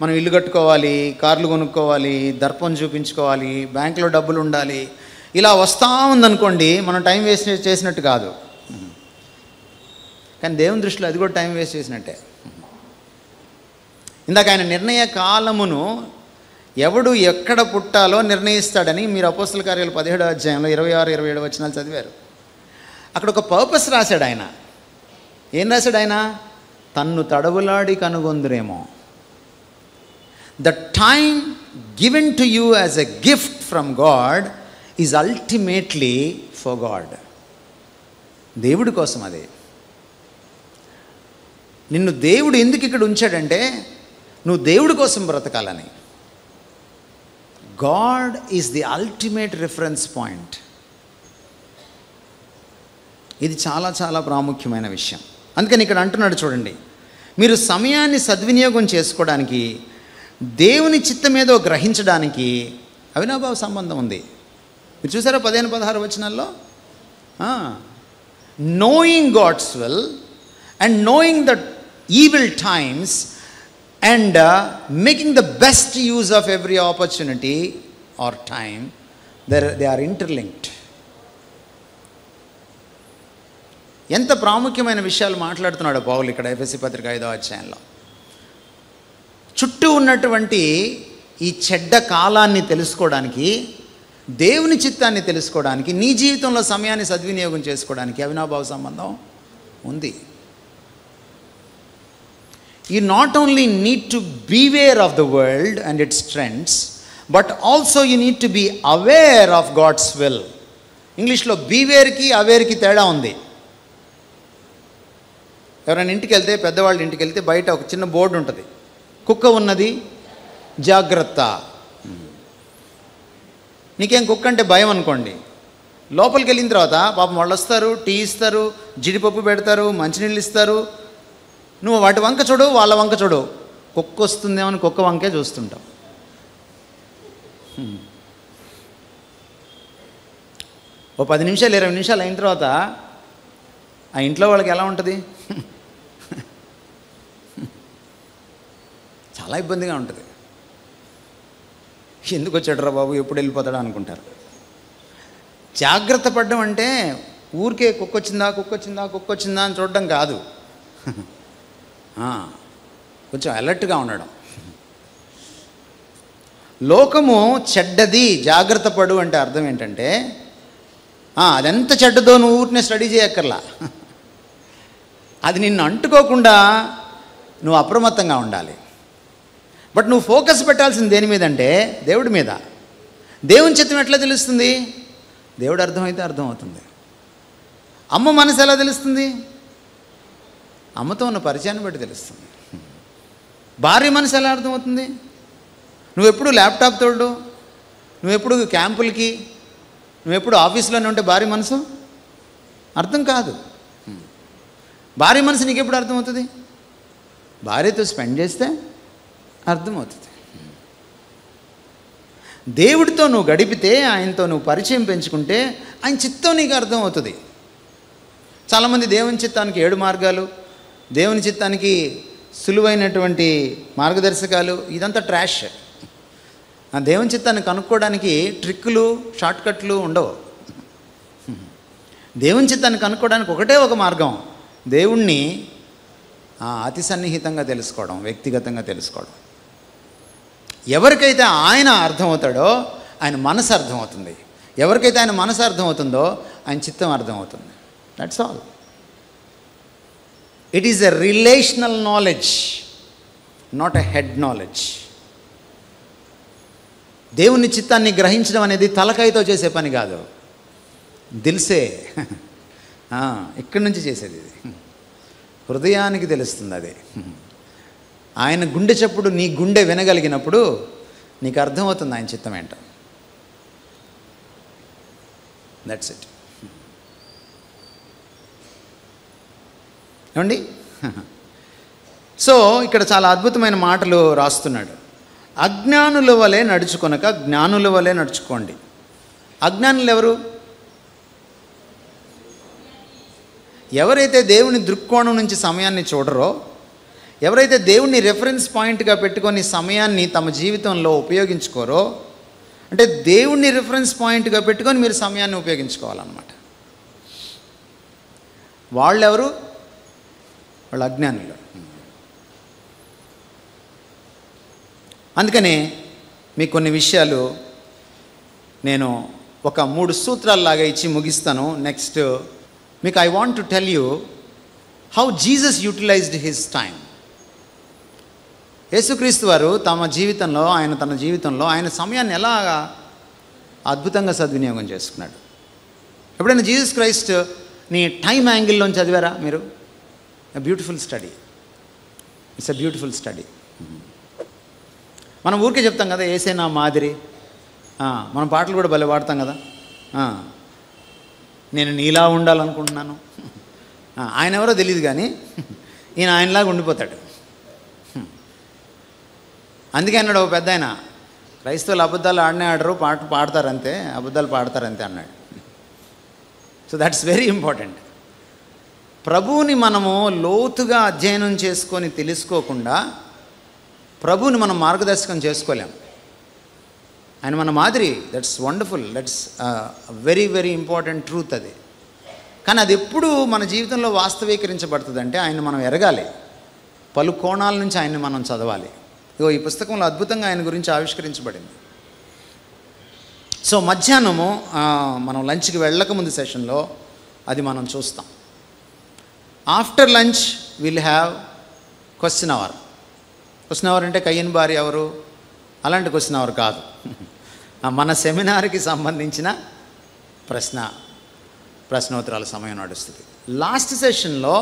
మనం ఇల్లు కట్టుకోవాలి, కార్లు కొనుక్కోవాలి, దర్పం చూపించుకోవాలి, బ్యాంకులో డబ్బులు ఉండాలి, ఇలా వస్తూ ఉందనుకోండి, మనం టైం వేస్ట్ చేసినట్టు కాదు. కానీ దేవుని దృష్టిలో అది కూడా టైం వేస్ట్ చేసినట్టే. ఇందాక ఆయన నిర్ణయ కాలమును ఎవడు ఎక్కడ పుట్టాలో నిర్ణయిస్తాడని మీరు అపోస్తల కార్యాలు 17వ అధ్యాయంలో 26, 27 వచనాలు చదివారు. అక్కడ ఒక పర్పస్ రాశాడు ఆయన. ఏం రాశాడు ఆయన? తన్ను తడవులాడి కనుగొందురేమో. The time given to you as a gift from God is ultimately for God. దేవుడి కోసం అది. నిన్ను దేవుడు ఎందుకు ఇక్కడ ఉంచాడంటే, నువ్వు దేవుడి కోసం బ్రతకాలని. God is the ultimate reference point. ఇది చాలా చాలా ప్రాముఖ్యమైన విషయం. అందుకని ఇక్కడ అంటున్నాడు చూడండి, మీరు సమయాన్ని సద్వినియోగం చేసుకోవడానికి, దేవుని చిత్తం ఏదో గ్రహించడానికి అవినాభావ సంబంధం ఉంది. మీరు చూసారా 15, 16 వచనాల్లో? Knowing God's will and knowing the evil times and making the best use of every opportunity or time, they are interlinked. ఎంత ప్రాముఖ్యమైన విషయాలు మాట్లాడుతున్నాడు పౌలు ఇక్కడ ఎఫెసీ పత్రిక 5వ అధ్యాయంలో. చుట్టూ ఉన్నటువంటి ఈ చెడ్డ కాలాన్ని తెలుసుకోవడానికి, దేవుని చిత్తాన్ని తెలుసుకోవడానికి, నీ జీవితంలో సమయాన్ని సద్వినియోగం చేసుకోవడానికి అవినాభావ సంబంధం ఉంది. You not only need to beware of the world and its trends, but also you need to be aware of God's will. ఇంగ్లీష్లో బీవేర్కి అవేర్కి తేడా ఉంది. ఎవరైనా ఇంటికి వెళ్తే, పెద్దవాళ్ళ ఇంటికి వెళ్తే బయట ఒక చిన్న బోర్డు ఉంటుంది, కుక్క ఉన్నది జాగ్రత్త. నీకేం కుక్క అంటే భయం అనుకోండి, లోపలికి వెళ్ళిన తర్వాత పాపం వాళ్ళు వస్తారు, టీ ఇస్తారు, జీడిపప్పు పెడతారు, మంచినీళ్ళు ఇస్తారు. నువ్వు వాటి వంక చూడు, వాళ్ళ వంక చూడు, కుక్క వస్తుందేమో అని కుక్క వంకే చూస్తుంటావు. ఓ 10 నిమిషాలు 20 నిమిషాలు అయిన తర్వాత ఆ ఇంట్లో వాళ్ళకి ఎలా ఉంటుంది? చాలా ఇబ్బందిగా ఉంటుంది. ఎందుకు వచ్చాడురా బాబు, ఎప్పుడు వెళ్ళిపోతాడా అనుకుంటారు. జాగ్రత్త పడడం అంటే ఊరికే కుక్క వచ్చిందా అని చూడడం కాదు. కొంచెం అలర్ట్గా ఉండడం. లోకము చెడ్డది, జాగ్రత్త పడు అంటే అర్థం ఏంటంటే, అదెంత చెడ్డదో నువ్వు ఊరినే స్టడీ చేయక్కర్లా. అది నిన్ను అంటుకోకుండా నువ్వు అప్రమత్తంగా ఉండాలి. బట్ నువ్వు ఫోకస్ పెట్టాల్సింది దేని మీద అంటే దేవుడి మీద. దేవుని చిత్తం ఎట్లా తెలుస్తుంది? దేవుడు అర్థమైతే అర్థమవుతుంది. అమ్మ మనసు ఎలా తెలుస్తుంది? అమ్మతో ఉన్న పరిచయాన్ని బట్టి తెలుస్తుంది. భార్య మనసు ఎలా అర్థమవుతుంది? నువ్వెప్పుడు ల్యాప్టాప్ తోడు, నువ్వెప్పుడు క్యాంపులకి, నువ్వెప్పుడు ఆఫీస్లోనే ఉంటే భార్య మనసు అర్థం కాదు. భార్య మనసు నీకెప్పుడు అర్థమవుతుంది? భార్యతో స్పెండ్ చేస్తే అర్థమవుతుంది. దేవుడితో నువ్వు గడిపితే, ఆయనతో నువ్వు పరిచయం పెంచుకుంటే ఆయన చిత్తం నీకు అర్థమవుతుంది. చాలామంది దేవుని చిత్తానికి 7 మార్గాలు, దేవుని చిత్తానికి సులువైనటువంటి మార్గదర్శకాలు, ఇదంతా ట్రాష్. ఆ దేవుని చిత్తాన్ని కనుక్కోవడానికి ట్రిక్కులు, షార్ట్కట్లు ఉండవు. దేవుని చిత్తాన్ని కనుక్కోవడానికి ఒకటే ఒక మార్గం, దేవుణ్ణి అతి సన్నిహితంగా తెలుసుకోవడం, వ్యక్తిగతంగా తెలుసుకోవడం. ఎవరికైతే ఆయన అర్థమవుతాడో ఆయన మనసు అర్థమవుతుంది. ఎవరికైతే ఆయన మనసు అర్థమవుతుందో ఆయన చిత్తం అర్థమవుతుంది. That's all. It is a relational knowledge, not a head knowledge. దేవుని చిత్తాన్ని గ్రహించడం అనేది తలకాయతో చేసే పని కాదు. దిల్సే ఇక్కడి నుంచి చేసేది ఇది. హృదయానికి తెలుస్తుంది అది. ఆయన గుండె చప్పుడు నీ గుండె వినగలిగినప్పుడు నీకు అర్థమవుతుంది ఆయన చిత్తం ఏంటో. That's it. ఏమండి? సో ఇక్కడ చాలా అద్భుతమైన మాటలు రాస్తున్నాడు. అజ్ఞానుల వలె నడుచుకొనక జ్ఞానుల వలె నడుచుకోండి. అజ్ఞానులు ఎవరు? ఎవరైతే దేవుని దృక్కోణం నుంచి సమయాన్ని చూడరో, ఎవరైతే దేవుణ్ణి రెఫరెన్స్ పాయింట్గా పెట్టుకొని సమయాన్ని తమ జీవితంలో ఉపయోగించుకోరో, అంటే దేవుణ్ణి రిఫరెన్స్ పాయింట్గా పెట్టుకొని మీరు సమయాన్ని ఉపయోగించుకోవాలన్నమాట. వాళ్ళెవరు? వాళ్ళు అజ్ఞానులు. అందుకనే మీకు కొన్ని విషయాలు నేను ఒక 3 సూత్రాల్లాగా ఇచ్చి ముగిస్తాను. నెక్స్ట్ మీకు I want to tell you how Jesus utilised his time. యేసుక్రీస్తు వారు తన జీవితంలో ఆయన సమయాన్ని ఎలాగా అద్భుతంగా సద్వినియోగం చేసుకున్నాడు. ఎప్పుడైనా జీసస్ క్రైస్ట్ నీ టైం యాంగిల్లో చదివారా మీరు? A beautiful study. It's a beautiful study. మనం ఊరికే చెప్తాం కదా, ఏసే నా మాదిరి. మనం పాటలు కూడా భలే పాడతాం కదా, నేను నీలా ఉండాలనుకుంటున్నాను. ఆయన ఎవరో తెలియదు కానీ ఈయన ఆయనలాగా ఉండిపోతాడు. అందుకే అన్నాడు ఒక పెద్ద ఆయన, క్రైస్తవులు అబద్ధాలు ఆడనే ఆడరు, పాడతారంతే, అబద్ధాలు పాడతారంతే అన్నాడు. So that's very important. ప్రభువుని మనము లోతుగా అధ్యయనం చేసుకొని తెలుసుకోకుండా ప్రభువుని మనం మార్గదర్శకం చేసుకోలేం. ఆయన మన మాదిరి. That's wonderful. That's very very important truth అది. కానీ అది ఎప్పుడు మన జీవితంలో వాస్తవీకరించబడుతుంది అంటే ఆయన మనం ఎరగాలి. పలు కోణాల నుంచి ఆయన్ని మనం చదవాలి. ఇగో ఈ పుస్తకంలో అద్భుతంగా ఆయన గురించి ఆవిష్కరించబడింది. సో మధ్యాహ్నము మనం లంచ్కి వెళ్ళకముందు సెషన్లో అది మనం చూస్తాం. After lunch will have question hour. Question hour అంటే కయ్యని భార్య ఎవరు అలాంటి క్వశ్చన్ అవర్ కాదు. మన సెమినార్కి సంబంధించిన ప్రశ్నోత్తరాల సమయం నడుస్తుంది. లాస్ట్ సెషన్లో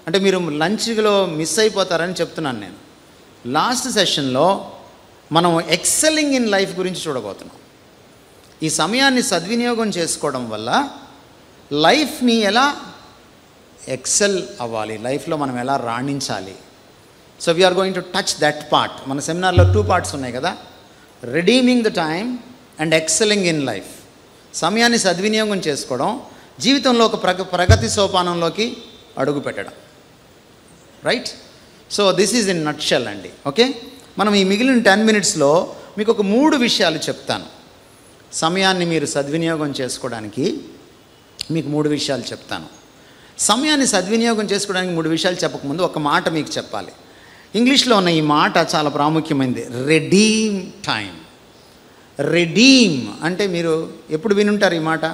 అంటే మీరు లంచ్లో మిస్ అయిపోతారని చెప్తున్నాను నేను. లాస్ట్ సెషన్లో మనం ఎక్సెల్లింగ్ ఇన్ లైఫ్ గురించి చూడబోతున్నాం. ఈ సమయాన్ని సద్వినియోగం చేసుకోవడం వల్ల లైఫ్ని ఎలా ఎక్సెల్ అవ్వాలి, లైఫ్లో మనం ఎలా రాణించాలి. So we're going to touch that part. మన సెమినార్లో 2 పార్ట్స్ ఉన్నాయి కదా, redeeming the time and excelling in life. సమయాన్ని సద్వినియోగం చేసుకోవడం, జీవితంలో ఒక ప్రగతి సోపానంలోకి అడుగు పెట్టడం. Right? So this is in nutshell అండి. ఓకే, మనం ఈ మిగిలిన 10 మినిట్స్లో మీకు ఒక 3 విషయాలు చెప్తాను. సమయాన్ని మీరు సద్వినియోగం చేసుకోవడానికి మీకు 3 విషయాలు చెప్తాను. సమయాన్ని సద్వినియోగం చేసుకోవడానికి 3 విషయాలు చెప్పకముందు ఒక మాట మీకు చెప్పాలి. ఇంగ్లీష్లో ఉన్న ఈ మాట చాలా ప్రాముఖ్యమైనది. Redeem time. రెడీమ్ అంటే మీరు ఎప్పుడు వినుంటారు ఈ మాట?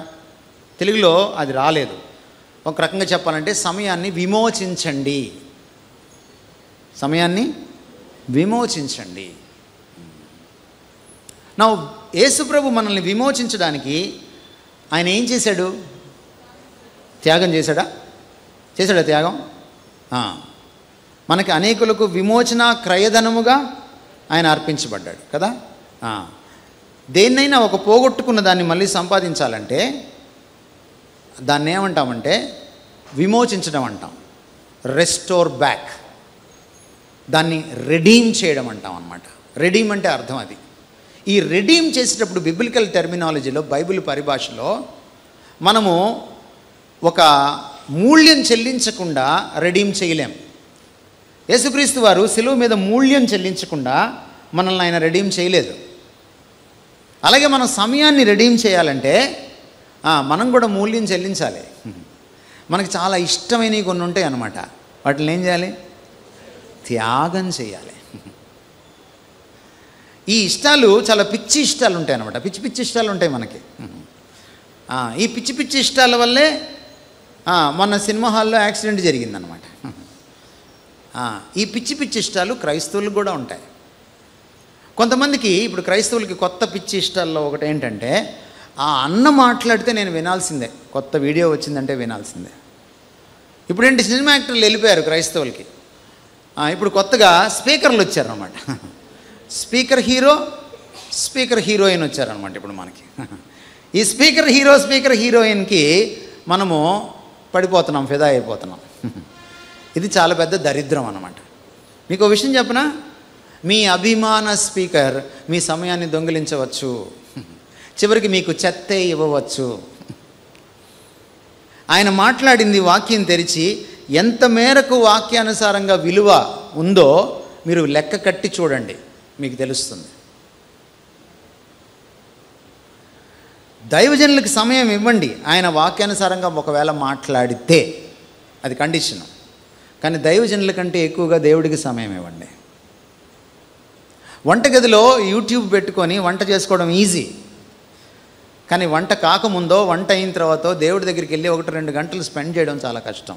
తెలుగులో అది రాలేదు. ఒక రకంగా చెప్పాలంటే సమయాన్ని విమోచించండి. సమయాన్ని విమోచించండి. నా యేసుప్రభు మనల్ని విమోచించడానికి ఆయన ఏం చేశాడు? త్యాగం చేశాడా? త్యాగం. మనకి అనేకులకు విమోచన క్రయధనముగా ఆయన అర్పించబడ్డాడు కదా. దేన్నైనా ఒక పోగొట్టుకున్న దాన్ని మళ్ళీ సంపాదించాలంటే దాన్ని ఏమంటామంటే విమోచించడం అంటాం. Restore back. దాన్ని రెడీమ్ చేయడం అంటాం అన్నమాట. రెడీమ్ అంటే అర్థం అది. ఈ రెడీమ్ చేసేటప్పుడు బిబ్లికల్ టెర్మినాలజీలో, బైబిల్ పరిభాషలో మనము ఒక మూల్యం చెల్లించకుండా రెడీమ్ చేయలేం. యేసుక్రీస్తు వారు శిలువ మీద మూల్యం చెల్లించకుండా మనల్ని ఆయన రెడీమ్ చేయలేదు. అలాగే మనం సమయాన్ని రెడీమ్ చేయాలంటే మనం కూడా మూల్యం చెల్లించాలి. మనకి చాలా ఇష్టమైనవి కొన్ని ఉంటాయి అన్నమాట. వాటిని ఏం చేయాలి? త్యాగం చేయాలి. ఈ ఇష్టాలు చాలా పిచ్చి ఇష్టాలు ఉంటాయి అన్నమాట. పిచ్చి పిచ్చి ఇష్టాలు ఉంటాయి మనకి. ఈ పిచ్చి పిచ్చి ఇష్టాల వల్లే మొన్న సినిమా హాల్లో యాక్సిడెంట్ జరిగిందనమాట. ఈ పిచ్చి పిచ్చి ఇష్టాలు క్రైస్తవులకు కూడా ఉంటాయి. కొంతమందికి ఇప్పుడు క్రైస్తవులకి కొత్త పిచ్చి ఇష్టాల్లో ఒకటి ఏంటంటే ఆ అన్న మాట్లాడితే నేను వినాల్సిందే, కొత్త వీడియో వచ్చిందంటే వినాల్సిందే. ఇప్పుడేంటి సినిమా యాక్టర్లు వెళ్ళిపోయారు క్రైస్తవులకి, ఇప్పుడు కొత్తగా స్పీకర్లు వచ్చారనమాట. స్పీకర్ హీరో, స్పీకర్ హీరోయిన్ వచ్చారనమాట ఇప్పుడు మనకి. ఈ స్పీకర్ హీరో, స్పీకర్ హీరోయిన్కి మనము పడిపోతున్నాం, ఫిదా అయిపోతున్నాం. ఇది చాలా పెద్ద దరిద్రం అన్నమాట. మీకు ఒక విషయం చెప్పనా, మీ అభిమాన స్పీకర్ మీ సమయాన్ని దొంగిలించవచ్చు, చివరికి మీకు చెత్తే ఇవ్వవచ్చు. ఆయన మాట్లాడింది వాక్యం తెరిచి ఎంత మేరకు వాక్యానుసారంగా విలువ ఉందో మీరు లెక్క కట్టి చూడండి, మీకు తెలుస్తుంది. దైవజనులకు సమయం ఇవ్వండి, ఆయన వాక్యానుసారంగా ఒకవేళ మాట్లాడితే, అది కండిషను. కానీ దైవజనుల కంటే ఎక్కువగా దేవుడికి సమయం ఇవ్వండి. వంటగదిలో యూట్యూబ్ పెట్టుకొని వంట చేసుకోవడం ఈజీ, కానీ వంట కాకముందో వంట అయిన తర్వాత దేవుడి దగ్గరికి వెళ్ళి 1-2 గంటలు స్పెండ్ చేయడం చాలా కష్టం.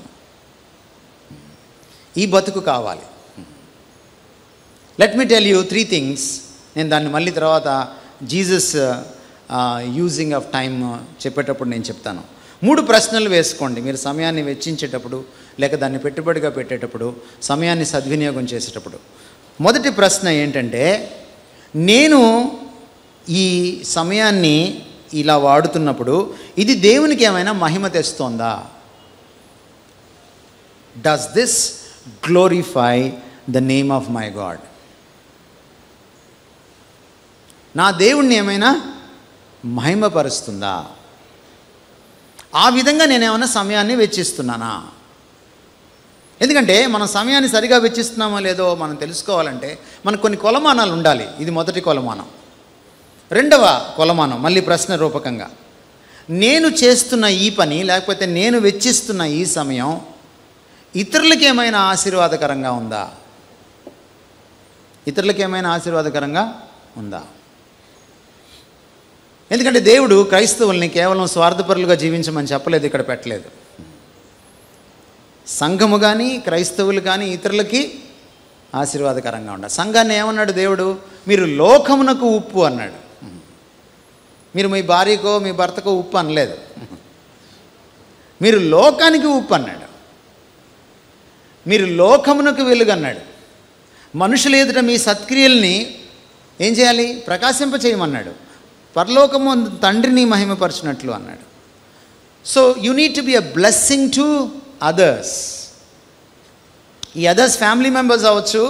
ఈ బతుకు కావాలి. Let me tell you 3 things. నేను దాన్ని మళ్ళీ తర్వాత జీసస్ యూజింగ్ ఆఫ్ టైమ్ చెప్పేటప్పుడు నేను చెప్తాను. 3 ప్రశ్నలు వేసుకోండి మీరు సమయాన్ని వెచ్చించేటప్పుడు, లేక దాన్ని పెట్టుబడిగా పెట్టేటప్పుడు, సమయాన్ని సద్వినియోగం చేసేటప్పుడు. మొదటి ప్రశ్న ఏంటంటే, నేను ఈ సమయాన్ని ఇలా వాడుతున్నప్పుడు ఇది దేవునికి ఏమైనా మహిమ తెస్తోందా? Does this glorify the name of my God? నా దేవుణ్ణి ఏమైనా మహిమపరుస్తుందా? ఆ విధంగా నేనేమైనా సమయాన్ని వెచ్చిస్తున్నానా? ఎందుకంటే మనం సమయాన్ని సరిగా వెచ్చిస్తున్నామో లేదో మనం తెలుసుకోవాలంటే మనకు కొన్ని కొలమానాలు ఉండాలి. ఇది మొదటి కొలమానం. రెండవ కొలమానం మళ్ళీ ప్రశ్న రూపకంగా, నేను చేస్తున్న ఈ పని లేకపోతే నేను వెచ్చిస్తున్న ఈ సమయం ఇతరులకి ఏమైనా ఆశీర్వాదకరంగా ఉందా? ఇతరులకి ఏమైనా ఆశీర్వాదకరంగా ఉందా? ఎందుకంటే దేవుడు క్రైస్తవుల్ని కేవలం స్వార్థపరులుగా జీవించమని చెప్పలేదు, ఇక్కడ పెట్టలేదు. సంఘము కానీ క్రైస్తవులు కానీ ఇతరులకి ఆశీర్వాదకరంగా ఉండాలి. సంఘాన్ని ఏమన్నాడు దేవుడు? మీరు లోకమునకు ఉప్పు అన్నాడు. మీరు మీ భార్యకో మీ భర్తకో ఉప్పు అనలేదు, మీరు లోకానికి ఉప్పు అన్నాడు. మీరు లోకమునకు వెలుగు అన్నాడు. మనుషుల ఎదుట మీ సత్క్రియల్ని ఏం చేయాలి? ప్రకాశింపచేయమన్నాడు. పరలోకము తండ్రిని మహిమపరచినట్లు అన్నాడు. So you need to be a blessing to others. ఈ అదర్స్ ఫ్యామిలీ మెంబర్స్ అవ్వచ్చు,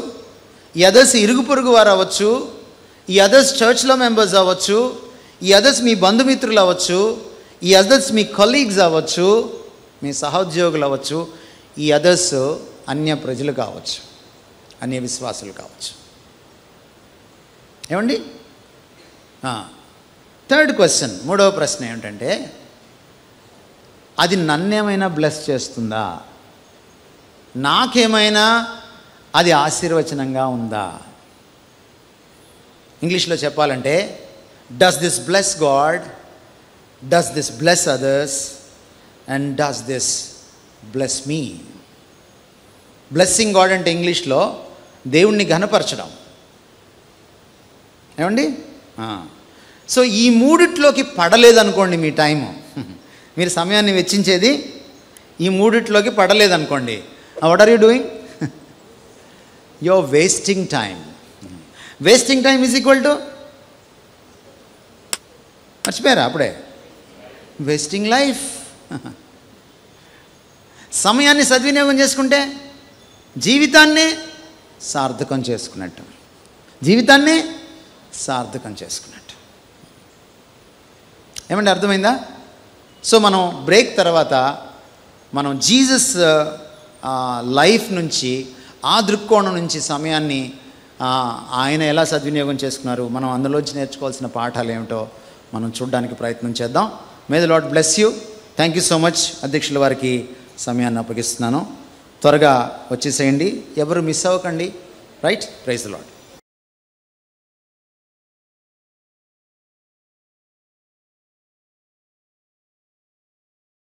ఈ అదర్స్ ఇరుగు పొరుగు వారు అవ్వచ్చు, ఈ అదర్స్ చర్చ్లో మెంబర్స్ అవ్వచ్చు, ఈ అదర్స్ మీ బంధుమిత్రులు అవ్వచ్చు, ఈ అదర్స్ మీ కొలీగ్స్ అవ్వచ్చు, మీ సహోద్యోగులు అవ్వచ్చు, ఈ అదర్స్ అన్య ప్రజలు కావచ్చు, అన్య విశ్వాసులు కావచ్చు. ఏమండి? థర్డ్ క్వశ్చన్, మూడవ ప్రశ్న ఏమిటంటే, అది నన్నేమైనా బ్లెస్ చేస్తుందా? నాకేమైనా అది ఆశీర్వచనంగా ఉందా? ఇంగ్లీష్లో చెప్పాలంటే, does this bless God, does this bless others, and does this bless me? Blessing God అంటే ఇంగ్లీష్లో దేవుణ్ణి ఘనపరచడం. ఏమండి? సో ఈ మూడిట్లోకి పడలేదనుకోండి మీ టైము, మీరు సమయాన్ని వెచ్చించేది ఈ మూడిట్లోకి పడలేదనుకోండి, what are you doing? You are wasting time. Wasting time is equal to, మర్చిపోయారా అప్పుడే? Wasting life. సమయాన్ని సద్వినియోగం చేసుకుంటే జీవితాన్నే సార్థకం చేసుకున్నట్టు, జీవితాన్నే సార్థకం చేసుకున్నట్టు. ఏమంటే అర్థమైందా? సో మనం బ్రేక్ తర్వాత మనం జీసస్ లైఫ్ నుంచి, ఆ దృక్కోణం నుంచి సమయాన్ని ఆయన ఎలా సద్వినియోగం చేసుకున్నారు, మనం అందులోంచి నేర్చుకోవాల్సిన పాఠాలు ఏమిటో మనం చూడడానికి ప్రయత్నం చేద్దాం. May the Lord bless you. Thank you so much. అధ్యక్షుల వారికి సమయాన్ని అప్పగిస్తున్నాను. త్వరగా వచ్చేసేయండి, ఎవరు మిస్ అవ్వకండి. రైట్? Praise the lord.